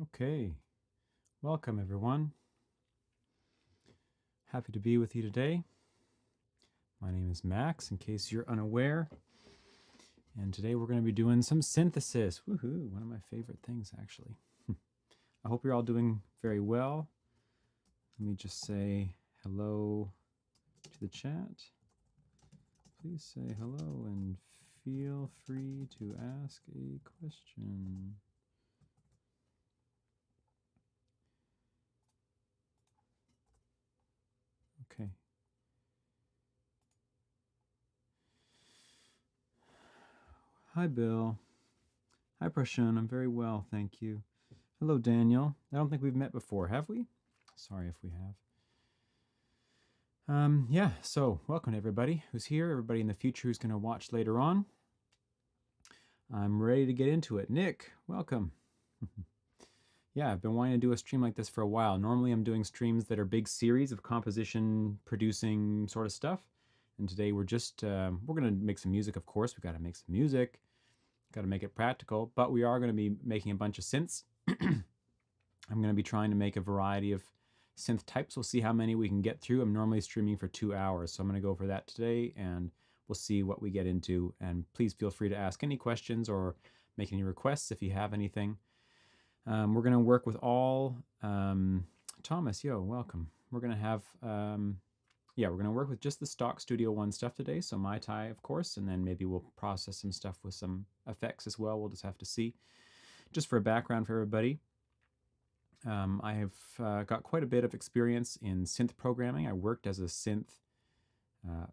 Okay, welcome everyone. Happy to be with you today. My name is Max, in case you're unaware. And today we're going to be doing some synthesis. Woohoo, one of my favorite things actually. I hope you're all doing very well. Let me just say hello to the chat. Please say hello and feel free to ask a question. Okay. Hi, Bill. Hi, Prashun. I'm very well, thank you. Hello, Daniel. I don't think we've met before, have we? Sorry if we have. Yeah, so welcome to everybody who's here, everybody in the future who's going to watch later on. I'm ready to get into it. Nick, welcome. Yeah, I've been wanting to do a stream like this for a while. Normally I'm doing streams that are big series of composition producing sort of stuff. And today we're just, we're going to make some music, of course. We've got to make some music, got to make it practical, but we are going to be making a bunch of synths. I'm going to be trying to make a variety of synth types. We'll see how many we can get through. I'm normally streaming for 2 hours, so I'm going to go for that today, and we'll see what we get into. And please feel free to ask any questions or make any requests if you have anything. We're going to work with all, Thomas, yo, welcome. We're going to have, yeah, we're going to work with just the stock Studio One stuff today. So Mai Tai, of course, and then maybe we'll process some stuff with some effects as well. We'll just have to see. Just for a background for everybody, I have got quite a bit of experience in synth programming. I worked as a synth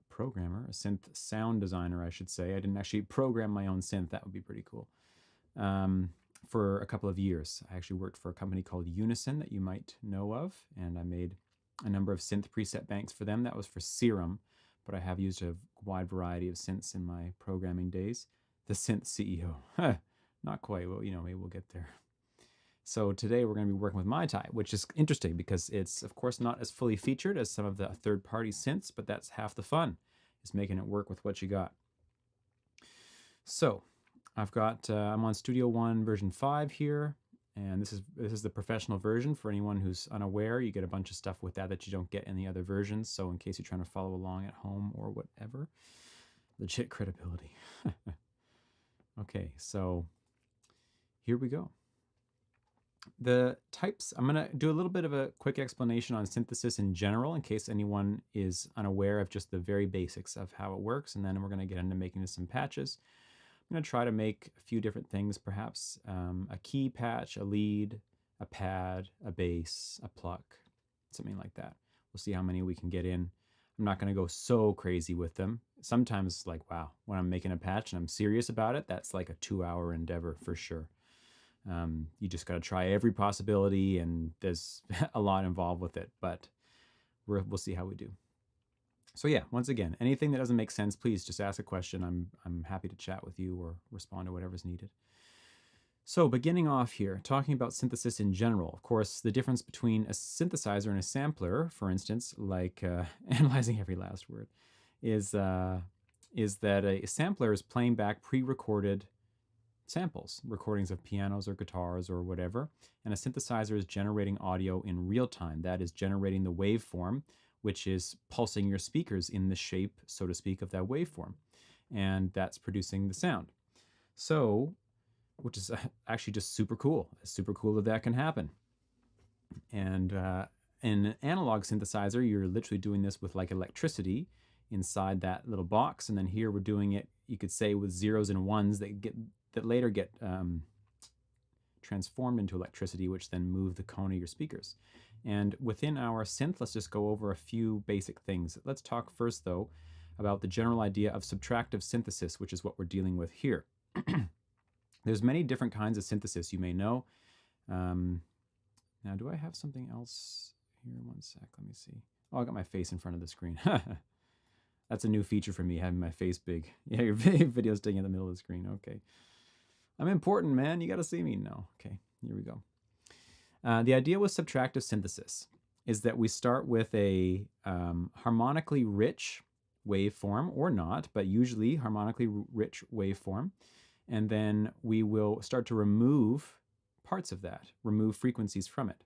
programmer, a synth sound designer, I should say. I didn't actually program my own synth. That would be pretty cool. For a couple of years. I actually worked for a company called Unison that you might know of, and I made a number of synth preset banks for them. That was for Serum, but I have used a wide variety of synths in my programming days. The synth CEO. Not quite. Well, you know, maybe we'll get there. So today we're going to be working with Mai Tai, which is interesting because it's, of course, not as fully featured as some of the third-party synths, but that's half the fun, is making it work with what you got. So I've got, I'm on Studio One version 5 here, and this is the professional version. For anyone who's unaware, you get a bunch of stuff with that you don't get in the other versions. So in case you're trying to follow along at home or whatever, legit credibility. Okay, so here we go. The types, I'm going to do a little bit of a quick explanation on synthesis in general in case anyone is unaware of just the very basics of how it works, and then we're going to get into making some patches. I'm going to try to make a few different things, perhaps a key patch, a lead, a pad, a bass, a pluck, something like that. We'll see how many we can get in. I'm not going to go so crazy with them. Sometimes, like, wow, when I'm making a patch and I'm serious about it, that's like a 2-hour endeavor for sure. You just got to try every possibility, and there's a lot involved with it, but we'll see how we do. So yeah, once again, anything that doesn't make sense, please just ask a question. I'm happy to chat with you or respond to whatever's needed. So beginning off here, talking about synthesis in general, of course, the difference between a synthesizer and a sampler, for instance, like analyzing every last word, is that a sampler is playing back pre-recorded samples, recordings of pianos or guitars or whatever, and a synthesizer is generating audio in real time. That is generating the waveform, which is pulsing your speakers in the shape, so to speak, of that waveform. And that's producing the sound. So, which is actually just super cool. It's super cool that that can happen. And in an analog synthesizer, you're literally doing this with like electricity inside that little box. And then here we're doing it, you could say, with zeros and ones that later get transformed into electricity, which then move the cone of your speakers. And within our synth, let's just go over a few basic things. Let's talk first, though, about the general idea of subtractive synthesis, which is what we're dealing with here. There's many different kinds of synthesis, you may know. Now, do I have something else here? One sec, let me see. Oh, I got my face in front of the screen. That's a new feature for me, having my face big. Yeah, your video's staying in the middle of the screen. Okay. I'm important, man. You got to see me. No. Okay, here we go. The idea with subtractive synthesis is that we start with a harmonically rich waveform, or not, but usually harmonically rich waveform, and then we will start to remove parts of that, remove frequencies from it.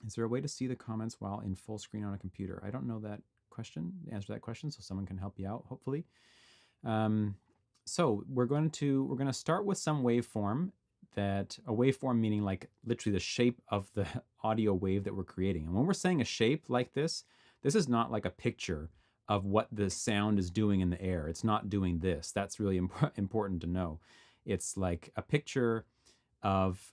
Is there a way to see the comments while in full screen on a computer? I don't know that question, the answer to that question, so someone can help you out, hopefully. So we're going to start with some waveform, that a waveform meaning like literally the shape of the audio wave that we're creating. And when we're saying a shape like this is not like a picture of what the sound is doing in the air. It's not doing this. That's really important to know. It's like a picture of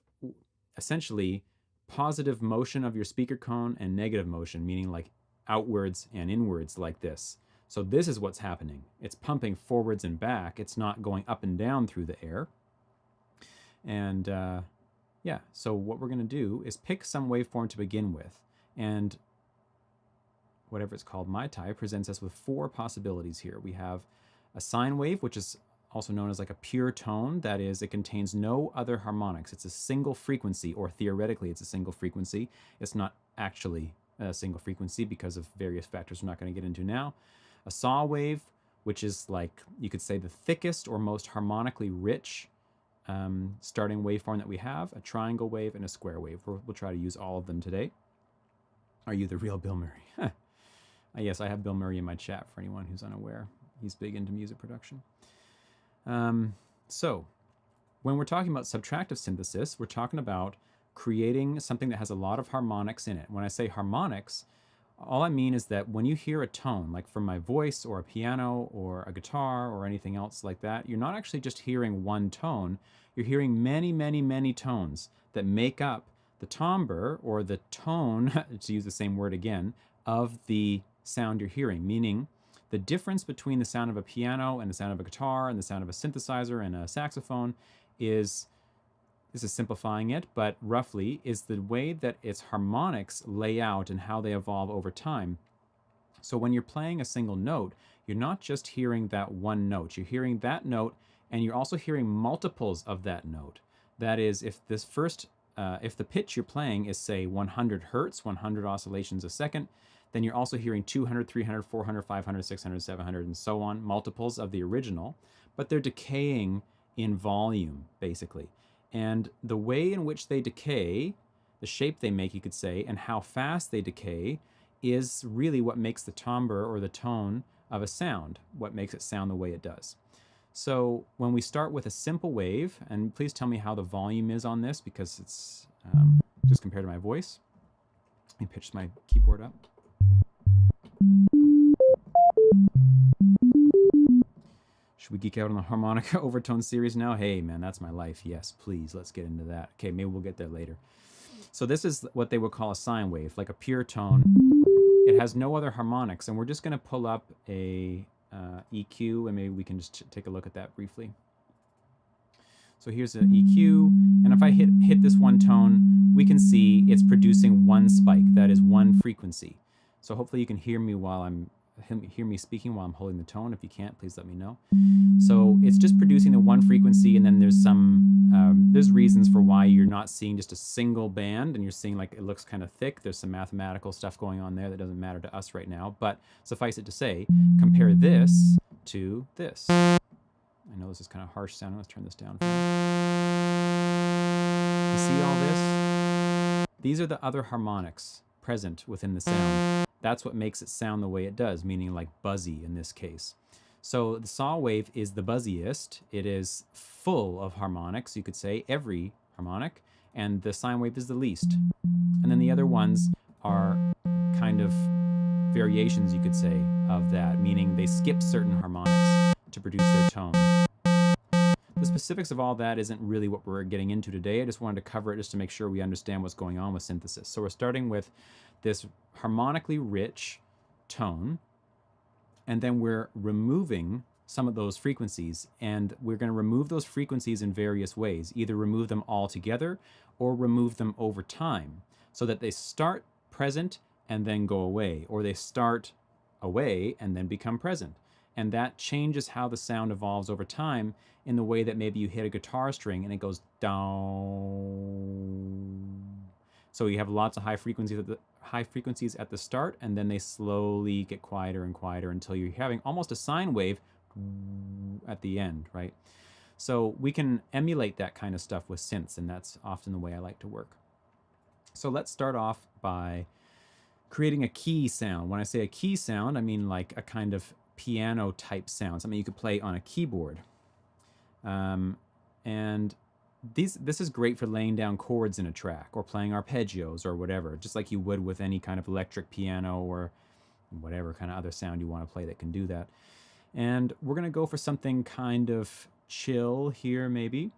essentially positive motion of your speaker cone and negative motion, meaning like outwards and inwards like this. So this is what's happening. It's pumping forwards and back. It's not going up and down through the air. And yeah, so what we're going to do is pick some waveform to begin with. And whatever it's called, Mai Tai presents us with 4 possibilities here. We have a sine wave, which is also known as like a pure tone. That is, it contains no other harmonics. It's a single frequency, or theoretically it's a single frequency. It's not actually a single frequency because of various factors we're not going to get into now. A saw wave, which is like, you could say, the thickest or most harmonically rich starting waveform that we have. A triangle wave and a square wave. We'll try to use all of them today. Are you the real Bill Murray? Yes, I have Bill Murray in my chat for anyone who's unaware. He's big into music production. So when we're talking about subtractive synthesis, we're talking about creating something that has a lot of harmonics in it. When I say harmonics, all I mean is that when you hear a tone, like from my voice or a piano or a guitar or anything else like that, you're not actually just hearing one tone. You're hearing many, many, many tones that make up the timbre, or the tone, to use the same word again, of the sound you're hearing, meaning the difference between the sound of a piano and the sound of a guitar and the sound of a synthesizer and a saxophone is, this is simplifying it, but roughly is the way that its harmonics lay out and how they evolve over time. So when you're playing a single note, you're not just hearing that one note. You're hearing that note, and you're also hearing multiples of that note. That is, if the pitch you're playing is, say, 100 hertz, 100 oscillations a second, then you're also hearing 200, 300, 400, 500, 600, 700, and so on, multiples of the original, but they're decaying in volume, basically. And the way in which they decay, the shape they make, you could say, and how fast they decay is really what makes the timbre, or the tone of a sound, what makes it sound the way it does. So when we start with a simple wave, and please tell me how the volume is on this, because it's just compared to my voice. Let me pitch my keyboard up. Should we geek out on the harmonica overtone series now? Hey man, that's my life. Yes, please, let's get into that. Okay, maybe we'll get there later. So this is what they would call a sine wave, like a pure tone. It has no other harmonics, and we're just going to pull up a EQ, and maybe we can just take a look at that briefly. So here's an EQ, and if I hit this one tone, we can see it's producing one spike, that is one frequency. So hopefully you can hear me speaking while I'm holding the tone. If you can't, please let me know. So it's just producing the one frequency, and then there's there's reasons for why you're not seeing just a single band, and you're seeing like it looks kind of thick. There's some mathematical stuff going on there that doesn't matter to us right now, but suffice it to say, compare this to this. I know this is kind of harsh sounding. Let's turn this down. You see all this? These are the other harmonics present within the sound. That's what makes it sound the way it does, meaning like buzzy in this case. So the saw wave is the buzziest. It is full of harmonics, you could say, every harmonic, and the sine wave is the least. And then the other ones are kind of variations, you could say, of that, meaning they skip certain harmonics to produce their tone. The specifics of all that isn't really what we're getting into today. I just wanted to cover it just to make sure we understand what's going on with synthesis. So we're starting with this harmonically rich tone, and then we're removing some of those frequencies, and we're going to remove those frequencies in various ways. Either remove them altogether or remove them over time, so that they start present and then go away, or they start away and then become present. And that changes how the sound evolves over time, in the way that maybe you hit a guitar string and it goes down. So you have lots of high frequencies at the start, and then they slowly get quieter and quieter until you're having almost a sine wave at the end, right? So we can emulate that kind of stuff with synths, and that's often the way I like to work. So let's start off by creating a key sound. When I say a key sound, I mean like a kind of piano type sound, something you could play on a keyboard. And this is great for laying down chords in a track or playing arpeggios or whatever, just like you would with any kind of electric piano or whatever kind of other sound you want to play that can do that. And we're going to go for something kind of chill here maybe.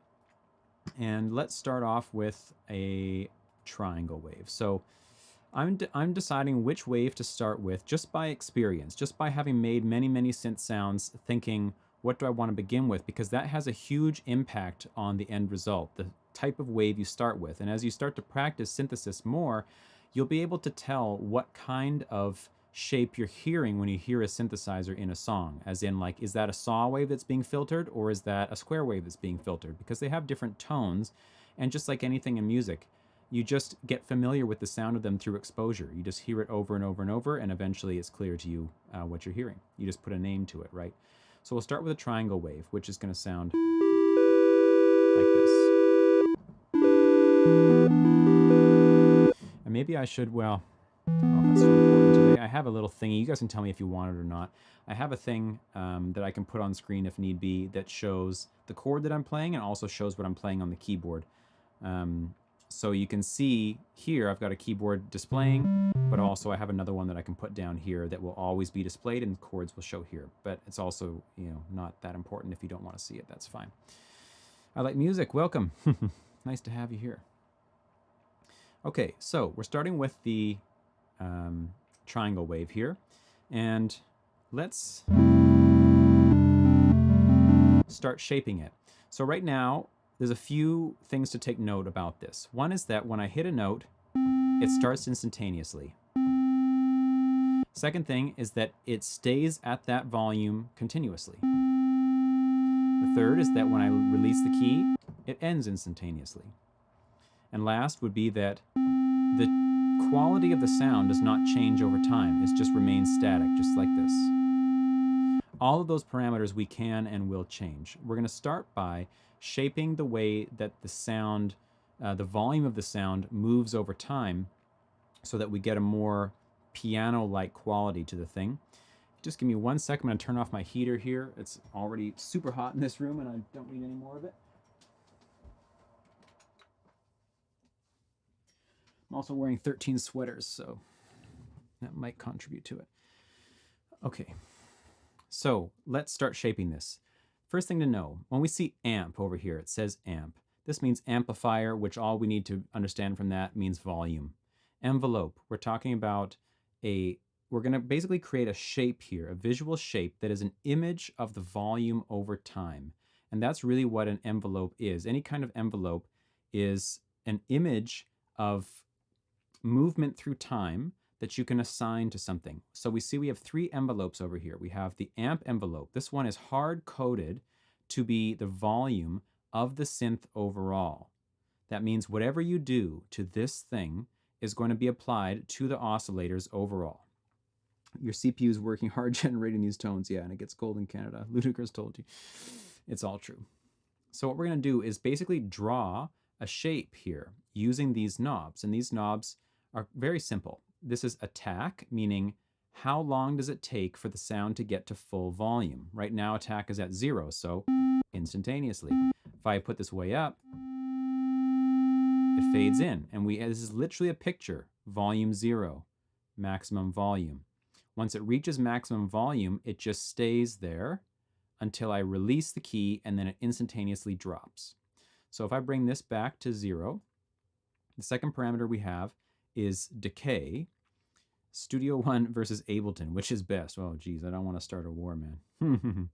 And let's start off with a triangle wave. So I'm deciding which wave to start with just by experience, just by having made many synth sounds, thinking, what do I want to begin with? Because that has a huge impact on the end result, the type of wave you start with. And as you start to practice synthesis more, you'll be able to tell what kind of shape you're hearing when you hear a synthesizer in a song. As in, like, is that a saw wave that's being filtered, or is that a square wave that's being filtered? Because they have different tones, and just like anything in music, you just get familiar with the sound of them through exposure. You just hear it over and over and over, and eventually it's clear to you what you're hearing. You just put a name to it, right? So we'll start with a triangle wave, which is going to sound like this. And maybe I should, well, I don't know if that's so important today. I have a little thingy. You guys can tell me if you want it or not. I have a thing that I can put on screen if need be that shows the chord that I'm playing and also shows what I'm playing on the keyboard. So you can see here I've got a keyboard displaying, but also I have another one that I can put down here that will always be displayed and chords will show here. But it's also, you know, not that important. If you don't want to see it, that's fine. I like music. Welcome. Nice to have you here. Okay, so we're starting with the triangle wave here, and let's start shaping it. So right now, there's a few things to take note about this. One is that when I hit a note, it starts instantaneously. Second thing is that it stays at that volume continuously. The third is that when I release the key, it ends instantaneously. And last would be that the quality of the sound does not change over time. It just remains static, just like this. All of those parameters we can and will change. We're going to start by shaping the way that the sound, the volume of the sound moves over time so that we get a more piano-like quality to the thing. Just give me 1 second. I'm going to turn off my heater here. It's already super hot in this room and I don't need any more of it. I'm also wearing 13 sweaters, so that might contribute to it. Okay, so let's start shaping this. First thing to know, when we see amp over here, it says amp. This means amplifier, which all we need to understand from that means volume. Envelope, we're talking about we're going to basically create a shape here, a visual shape that is an image of the volume over time. And that's really what an envelope is. Any kind of envelope is an image of movement through time that you can assign to something. So we see we have 3 envelopes over here. We have the amp envelope. This one is hard-coded to be the volume of the synth overall. That means whatever you do to this thing is going to be applied to the oscillators overall. Your CPU is working hard generating these tones. Yeah, and it gets cold in Canada. Ludacris told you. It's all true. So what we're going to do is basically draw a shape here using these knobs. And these knobs are very simple. This is attack, meaning how long does it take for the sound to get to full volume? Right now attack is at 0, so instantaneously. If I put this way up, it fades in. And this is literally a picture. Volume 0, maximum volume. Once it reaches maximum volume, it just stays there until I release the key and then it instantaneously drops. So if I bring this back to 0, the second parameter we have is decay. Studio One versus Ableton, which is best? Oh, geez, I don't want to start a war, man.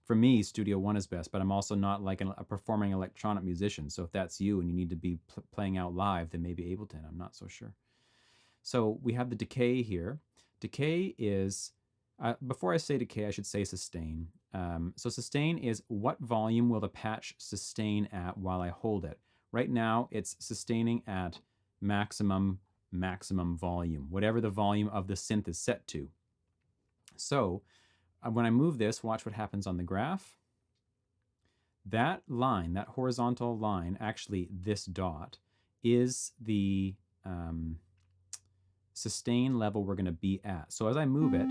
For me, Studio One is best, but I'm also not like a performing electronic musician. So if that's you and you need to be playing out live, then maybe Ableton. I'm not so sure. So we have the decay here. Decay is, before I say decay, I should say sustain. So sustain is what volume will the patch sustain at while I hold it. Right now, it's sustaining at maximum volume, whatever the volume of the synth is set to. So when I move this, watch what happens on the graph. That line, that horizontal line, actually this dot, is the sustain level we're going to be at. So as I move it,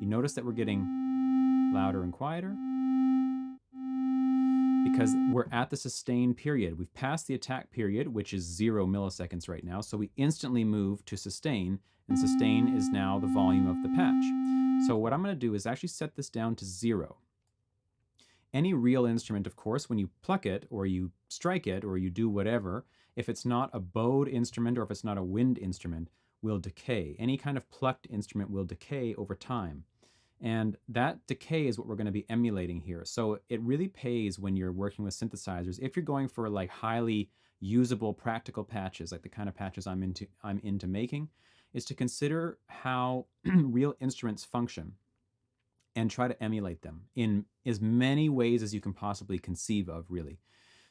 you notice that we're getting louder and quieter because we're at the sustain period. We've passed the attack period, which is 0 milliseconds right now. So we instantly move to sustain, and sustain is now the volume of the patch. So what I'm going to do is actually set this down to 0. Any real instrument, of course, when you pluck it or you strike it or you do whatever, if it's not a bowed instrument or if it's not a wind instrument, will decay. Any kind of plucked instrument will decay over time. And that decay is what we're going to be emulating here. So it really pays when you're working with synthesizers, if you're going for like highly usable practical patches, like the kind of patches I'm into making, is to consider how real instruments function and try to emulate them in as many ways as you can possibly conceive of, really.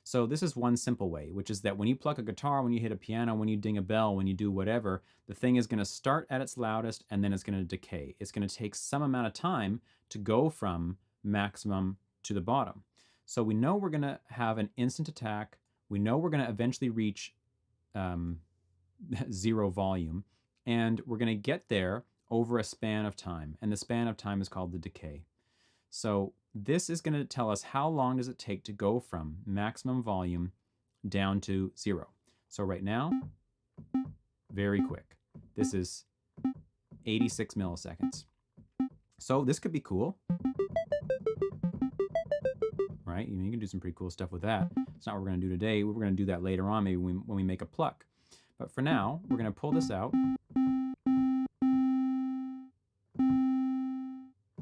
So this is one simple way, which is that when you pluck a guitar, when you hit a piano, when you ding a bell, when you do whatever, the thing is going to start at its loudest and then it's going to decay. It's going to take some amount of time to go from maximum to the bottom. So we know we're going to have an instant attack. We know we're going to eventually reach 0 volume, and we're going to get there over a span of time. And the span of time is called the decay. So this is going to tell us how long does it take to go from maximum volume down to 0. So right now, very quick. This is 86 milliseconds. So this could be cool, right? You can do some pretty cool stuff with that. It's not what we're going to do today. We're going to do that later on, maybe when we make a pluck. But for now, we're going to pull this out.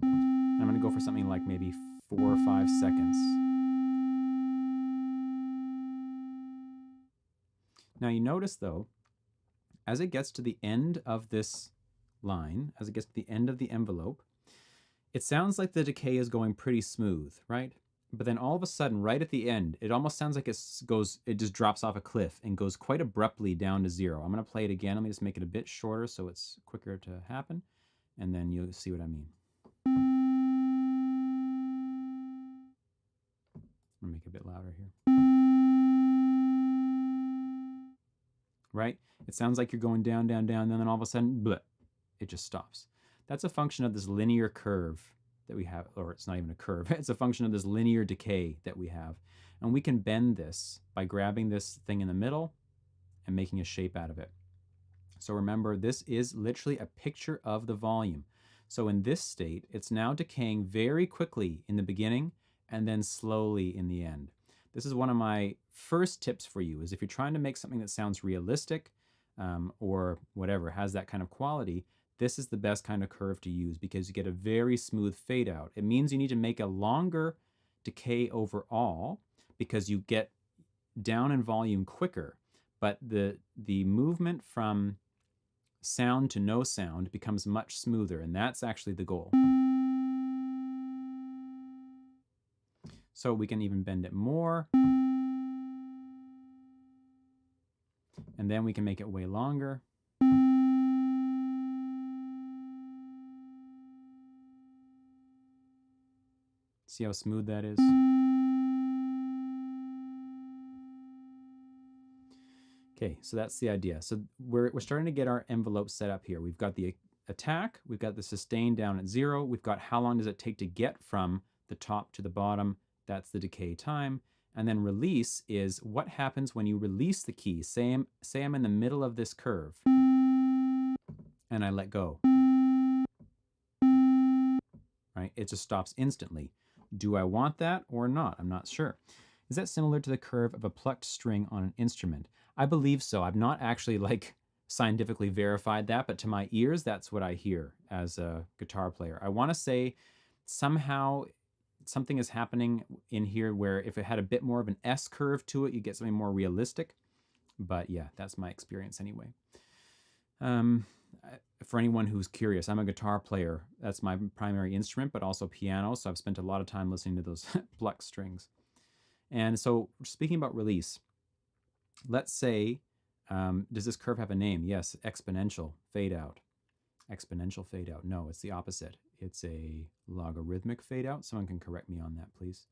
I'm going to go for something like maybe 4 or 5 seconds. Now you notice though, as it gets to the end of this line, as it gets to the end of the envelope, it sounds like the decay is going pretty smooth, right? But then all of a sudden, right at the end, it almost sounds like it just drops off a cliff and goes quite abruptly down to 0. I'm going to play it again. Let me just make it a bit shorter so it's quicker to happen, and then you'll see what I mean. I'm going to make it a bit louder here. Right? It sounds like you're going down, down, down, and then all of a sudden, bleh, it just stops. That's a function of this linear curve that we have, or it's not even a curve, it's a function of this linear decay that we have. And we can bend this by grabbing this thing in the middle and making a shape out of it. So remember, this is literally a picture of the volume. So in this state, it's now decaying very quickly in the beginning and then slowly in the end. This is one of my first tips for you, is if you're trying to make something that sounds realistic or whatever, has that kind of quality, this is the best kind of curve to use because you get a very smooth fade out. It means you need to make a longer decay overall because you get down in volume quicker, but the movement from sound to no sound becomes much smoother, and that's actually the goal. So we can even bend it more, and then we can make it way longer. See how smooth that is? Okay, so that's the idea. So we're starting to get our envelope set up here. We've got the attack, we've got the sustain down at 0, we've got how long does it take to get from the top to the bottom, that's the decay time, and then release is what happens when you release the key. Say I'm in the middle of this curve, and I let go. Right? It just stops instantly. Do I want that or not? I'm not sure. Is that similar to the curve of a plucked string on an instrument? I believe so. I've not actually scientifically verified that, but to my ears, that's what I hear as a guitar player. I want to say somehow something is happening in here where if it had a bit more of an S curve to it, you get something more realistic. But yeah, that's my experience anyway. For anyone who's curious, I'm a guitar player. That's my primary instrument, but also piano. So I've spent a lot of time listening to those plucked strings. And so speaking about release, let's say, does this curve have a name? Yes, exponential fade out. Exponential fade out. No, it's the opposite. It's a logarithmic fade out. Someone can correct me on that, please.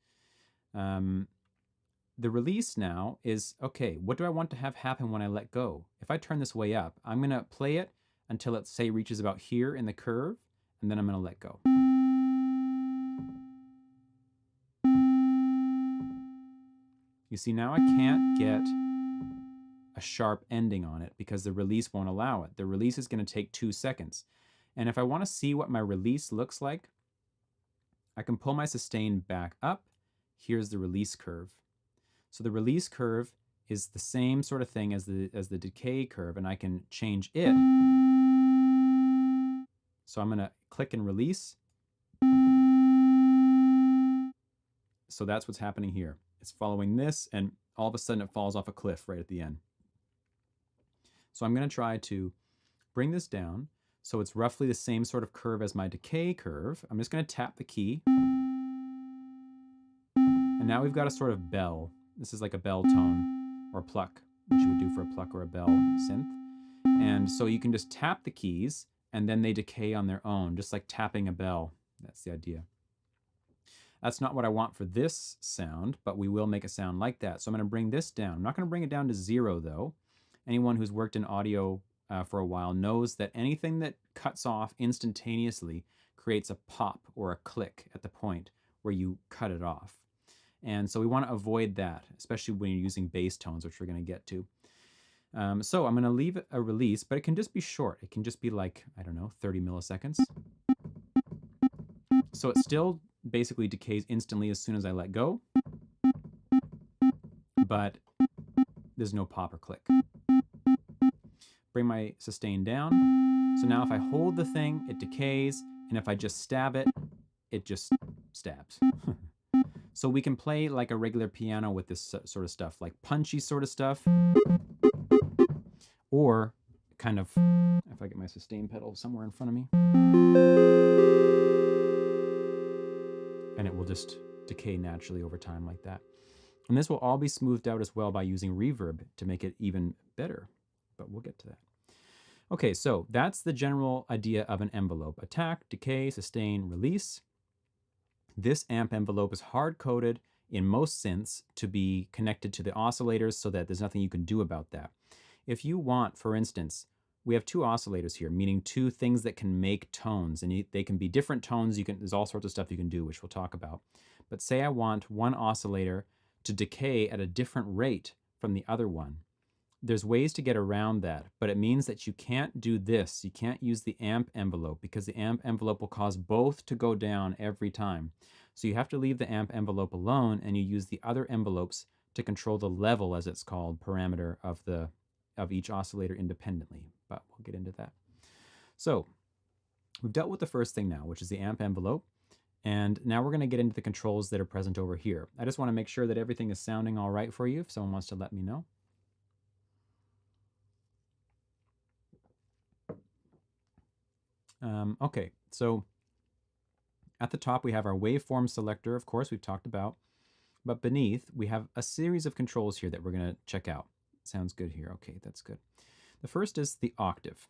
The release now is, okay, what do I want to have happen when I let go? If I turn this way up, I'm going to play it until it, say, reaches about here in the curve, and then I'm going to let go. You see, now I can't get a sharp ending on it because the release won't allow it. The release is going to take 2 seconds. And if I want to see what my release looks like, I can pull my sustain back up. Here's the release curve. So the release curve is the same sort of thing as the decay curve, and I can change it. So I'm going to click and release. So that's what's happening here. It's following this, and all of a sudden it falls off a cliff right at the end. So I'm going to try to bring this down so it's roughly the same sort of curve as my decay curve. I'm just going to tap the key. And now we've got a sort of bell. This is like a bell tone or pluck, which you would do for a pluck or a bell synth. And so you can just tap the keys and then they decay on their own, just like tapping a bell. That's the idea. That's not what I want for this sound, but we will make a sound like that. So I'm going to bring this down. I'm not going to bring it down to 0 though. Anyone who's worked in audio for a while knows that anything that cuts off instantaneously creates a pop or a click at the point where you cut it off. And so we want to avoid that, especially when you're using bass tones, which we're going to get to. So I'm going to leave it a release, but it can just be short. It can just be like, I don't know, 30 milliseconds. So it still basically decays instantly as soon as I let go, but there's no pop or click. Bring my sustain down. So now if I hold the thing, it decays, and if I just stab it, it just stabs. So we can play like a regular piano with this sort of stuff, like punchy sort of stuff, or kind of, if I get my sustain pedal somewhere in front of me, and it will just decay naturally over time like that. And this will all be smoothed out as well by using reverb to make it even better, but we'll get to that. Okay, so that's the general idea of an envelope: attack, decay, sustain, release. This amp envelope is hard-coded in most synths to be connected to the oscillators so that there's nothing you can do about that. If you want, for instance, we have 2 oscillators here, meaning 2 things that can make tones, and they can be different tones. There's all sorts of stuff you can do, which we'll talk about. But say I want one oscillator to decay at a different rate from the other one. There's ways to get around that, but it means that you can't do this. You can't use the amp envelope because the amp envelope will cause both to go down every time. So you have to leave the amp envelope alone, and you use the other envelopes to control the level, as it's called, parameter of each oscillator independently, but we'll get into that. So we've dealt with the first thing now, which is the amp envelope, and now we're going to get into the controls that are present over here. I just want to make sure that everything is sounding all right for you if someone wants to let me know. Okay, so at the top we have our waveform selector, of course, we've talked about, but beneath we have a series of controls here that we're going to check out. Sounds good here. Okay, that's good. The first is the octave.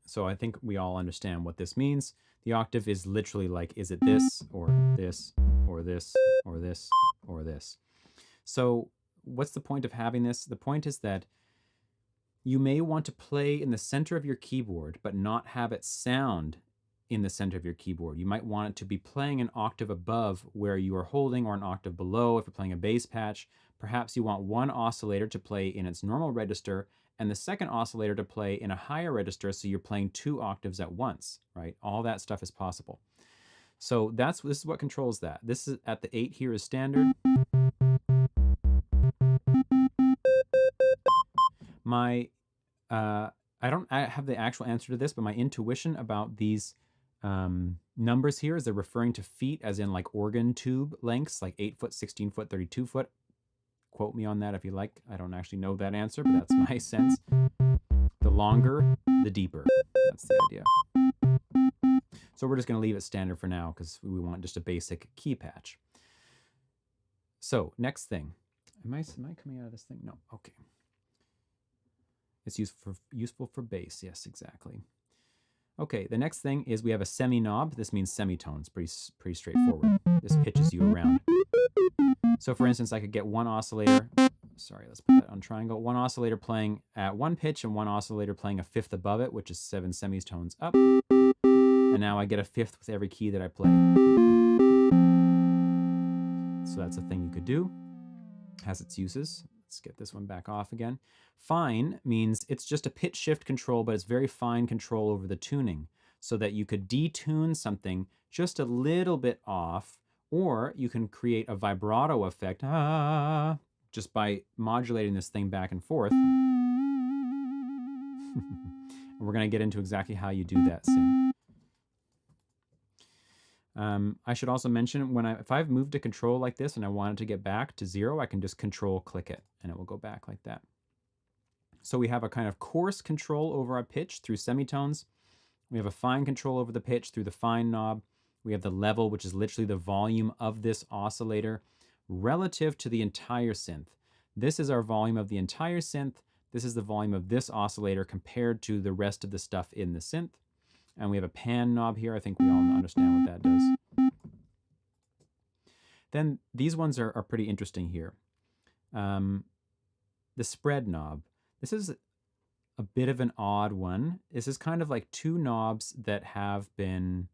So I think we all understand what this means. The octave is literally like, is it this, or this, or this, or this, or this? So what's the point of having this? The point is that you may want to play in the center of your keyboard, but not have it sound in the center of your keyboard. You might want it to be playing an octave above where you are holding, or an octave below if you're playing a bass patch. Perhaps you want one oscillator to play in its normal register and the second oscillator to play in a higher register, so you're playing 2 octaves at once, right? All that stuff is possible. So this is what controls that. This is at the 8 here is standard. I don't have the actual answer to this, but my intuition about these numbers here is they're referring to feet, as in like organ tube lengths, like 8 foot, 16 foot, 32 foot. Quote me on that if you like. I don't actually know that answer, but that's my sense. The longer, the deeper. That's the idea. So we're just going to leave it standard for now because we want just a basic key patch. So next thing. Am I coming out of this thing? No. Okay. It's useful for bass. Yes, exactly. Okay, the next thing is we have a semi knob. This means semitones. Pretty straightforward. This pitches you around. So for instance, I could get one oscillator, sorry, let's put that on triangle, one oscillator playing at one pitch and one oscillator playing a fifth above it, which is 7 semitones up. And now I get a fifth with every key that I play. So that's a thing you could do. Has its uses. Let's get this one back off again. Fine means it's just a pitch shift control, but it's very fine control over the tuning, so that you could detune something just a little bit off, or you can create a vibrato effect just by modulating this thing back and forth. And we're going to get into exactly how you do that soon. I should also mention, if I've moved a control like this and I want it to get back to 0, I can just control click it and it will go back like that. So we have a kind of coarse control over our pitch through semitones. We have a fine control over the pitch through the fine knob. We have the level, which is literally the volume of this oscillator relative to the entire synth. This is our volume of the entire synth. This is the volume of this oscillator compared to the rest of the stuff in the synth. And we have a pan knob here. I think we all understand what that does. Then these ones are pretty interesting here. The spread knob. This is a bit of an odd one. This is kind of like two knobs that have been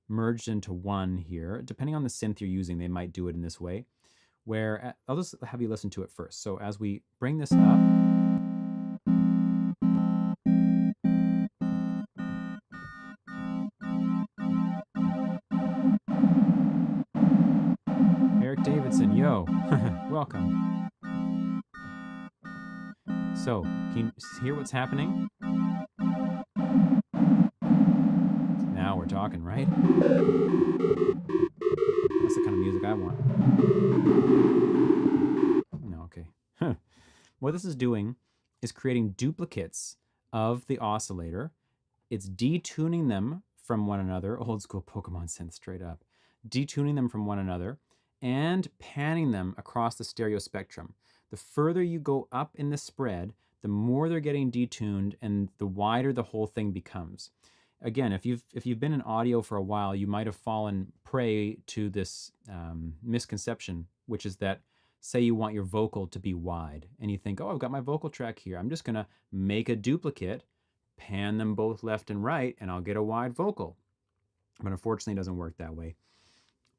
merged into one here. Depending on the synth you're using, they might do it in this way. Where I'll just have you listen to it first. So as we bring this up, Eric Davidson, yo, welcome. So, can you hear what's happening? Now we're talking, right? That's the kind of music I want. No, okay. What this is doing is creating duplicates of the oscillator. It's detuning them from one another, old school Pokemon synth straight up, detuning them from one another and panning them across the stereo spectrum. The further you go up in the spread, the more they're getting detuned and the wider the whole thing becomes. Again, if you've been in audio for a while, you might have fallen prey to this misconception, which is that, say you want your vocal to be wide, and you think, oh, I've got my vocal track here. I'm just going to make a duplicate, pan them both left and right, and I'll get a wide vocal. But unfortunately, it doesn't work that way.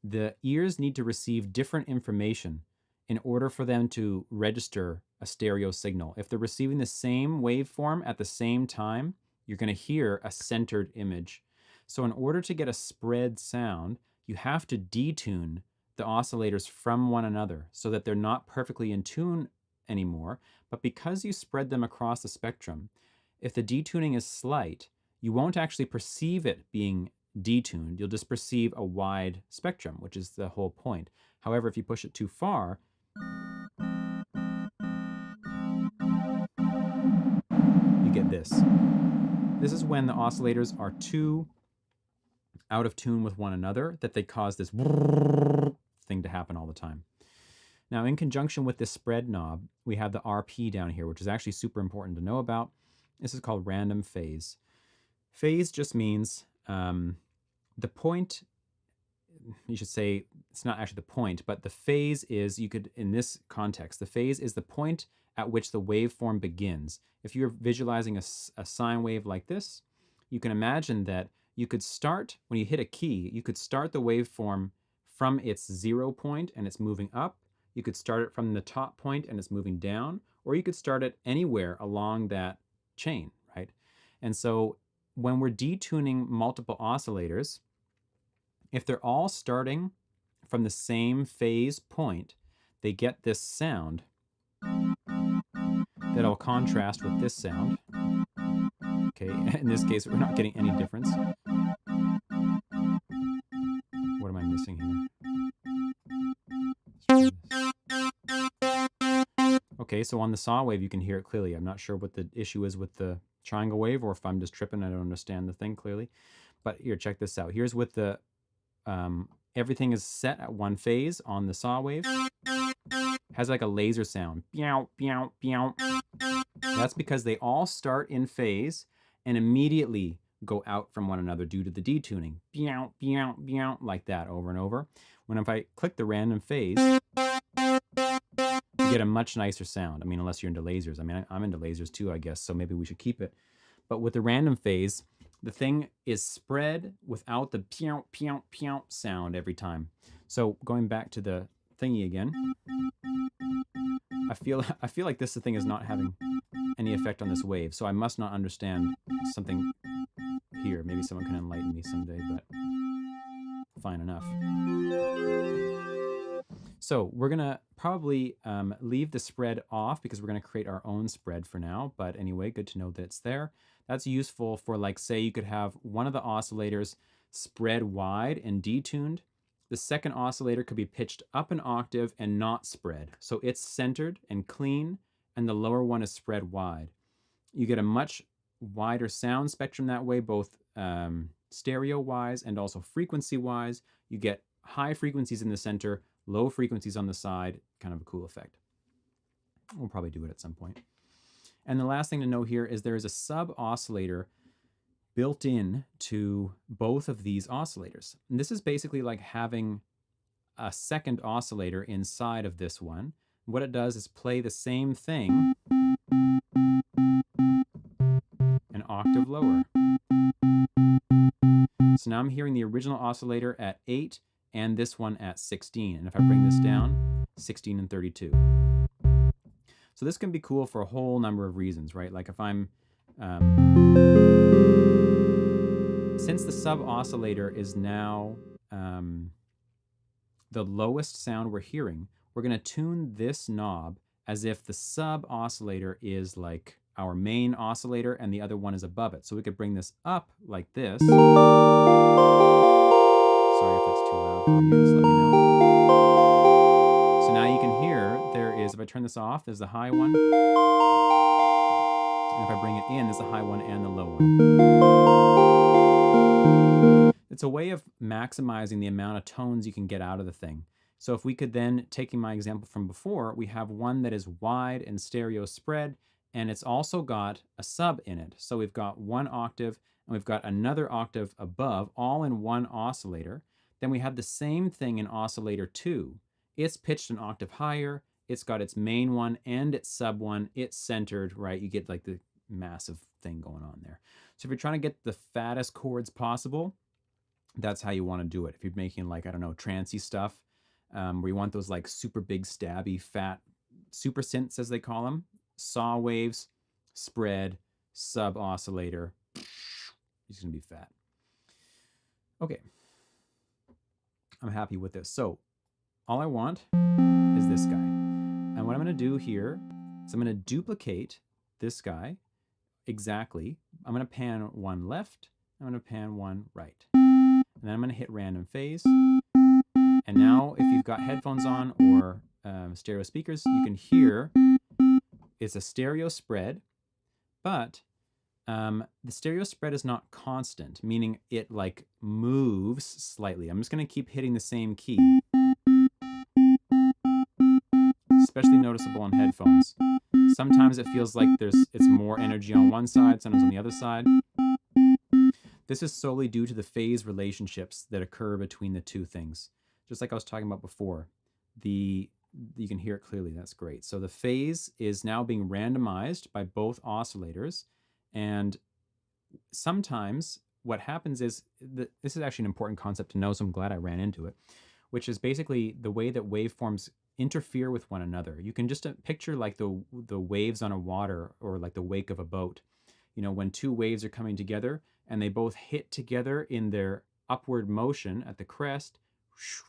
The ears need to receive different information in order for them to register a stereo signal. If they're receiving the same waveform at the same time, you're going to hear a centered image. So in order to get a spread sound, you have to detune the oscillators from one another so that they're not perfectly in tune anymore. But because you spread them across the spectrum, if the detuning is slight, you won't actually perceive it being detuned. You'll just perceive a wide spectrum, which is the whole point. However, if you push it too far, you get this. This is when the oscillators are too out of tune with one another that they cause this thing to happen all the time. Now, in conjunction with this spread knob, we have the RP down here, which is actually super important to know about. This is called random phase. Phase just means the point, you should say, it's not actually the point, but the phase is, you could, in this context, the phase is the point at which the waveform begins. If you're visualizing a sine wave like this, you can imagine that you could start, when you hit a key, you could start the waveform from its 0 point and it's moving up. You could start it from the top point and it's moving down, or you could start it anywhere along that chain, right? And so when we're detuning multiple oscillators, if they're all starting from the same phase point, they get this sound that'll contrast with this sound. Okay, in this case, we're not getting any difference. What am I missing here? Okay, so on the saw wave, you can hear it clearly. I'm not sure what the issue is with the triangle wave, or if I'm just tripping, I don't understand the thing clearly. But here, check this out. Here's with the, everything is set at one phase on the saw wave. It has like a laser sound. Meow, meow, meow. That's because they all start in phase and immediately go out from one another due to the detuning. Meow, meow, meow, like that over and over. When if I click the random phase, get a much nicer sound. I mean, unless you're into lasers. I mean, I'm into lasers too, I guess, so maybe we should keep it. But with the random phase, the thing is spread without the pew, pew, pew sound every time. So going back to the thingy again, I feel like this thing is not having any effect on this wave, so I must not understand something here. Maybe someone can enlighten me someday, but fine enough. So we're gonna probably leave the spread off because we're gonna create our own spread for now, but anyway, good to know that it's there. That's useful for, like, say you could have one of the oscillators spread wide and detuned. The second oscillator could be pitched up an octave and not spread. So it's centered and clean, and the lower one is spread wide. You get a much wider sound spectrum that way, both stereo-wise and also frequency-wise. You get high frequencies in the center, low frequencies on the side, kind of a cool effect. We'll probably do it at some point. And the last thing to know here is there is a sub-oscillator built in to both of these oscillators. And this is basically like having a second oscillator inside of this one. What it does is play the same thing an octave lower. So now I'm hearing the original oscillator at 8 and this one at 16. And if I bring this down, 16 and 32. So this can be cool for a whole number of reasons, right? Like if I'm, since the sub-oscillator is now the lowest sound we're hearing, we're gonna tune this knob as if the sub-oscillator is like our main oscillator and the other one is above it. So we could bring this up like this. Sorry if that's too loud for you, just let me know. So now you can hear, there is, if I turn this off, there's the high one. And if I bring it in, there's the high one and the low one. It's a way of maximizing the amount of tones you can get out of the thing. So if we could then, taking my example from before, we have one that is wide and stereo spread, and it's also got a sub in it. So we've got one octave, and we've got another octave above, all in one oscillator. Then we have the same thing in oscillator 2. It's pitched an octave higher, it's got its main one and its sub one, it's centered, right? You get like the massive thing going on there. So if you're trying to get the fattest chords possible, that's how you want to do it. If you're making, like, I don't know, trancey stuff, where you want those like super big stabby fat super synths, as they call them, saw waves, spread, sub oscillator, it's gonna be fat. Okay, I'm happy with this. So all I want is this guy. And what I'm gonna do here is I'm gonna duplicate this guy exactly. I'm gonna pan one left, I'm gonna pan one right. And then I'm gonna hit random phase. And now if you've got headphones on or stereo speakers, you can hear it's a stereo spread, but the stereo spread is not constant, meaning it like moves slightly. I'm just gonna keep hitting the same key. Especially noticeable on headphones. Sometimes it feels like it's more energy on one side, sometimes on the other side. This is solely due to the phase relationships that occur between the two things. Just like I was talking about before, you can hear it clearly, that's great. So the phase is now being randomized by both oscillators, and sometimes what happens is, this is actually an important concept to know, so I'm glad I ran into it, which is basically the way that waveforms interfere with one another. You can just picture like the waves on a water, or like the wake of a boat. You know, when two waves are coming together and they both hit together in their upward motion at the crest,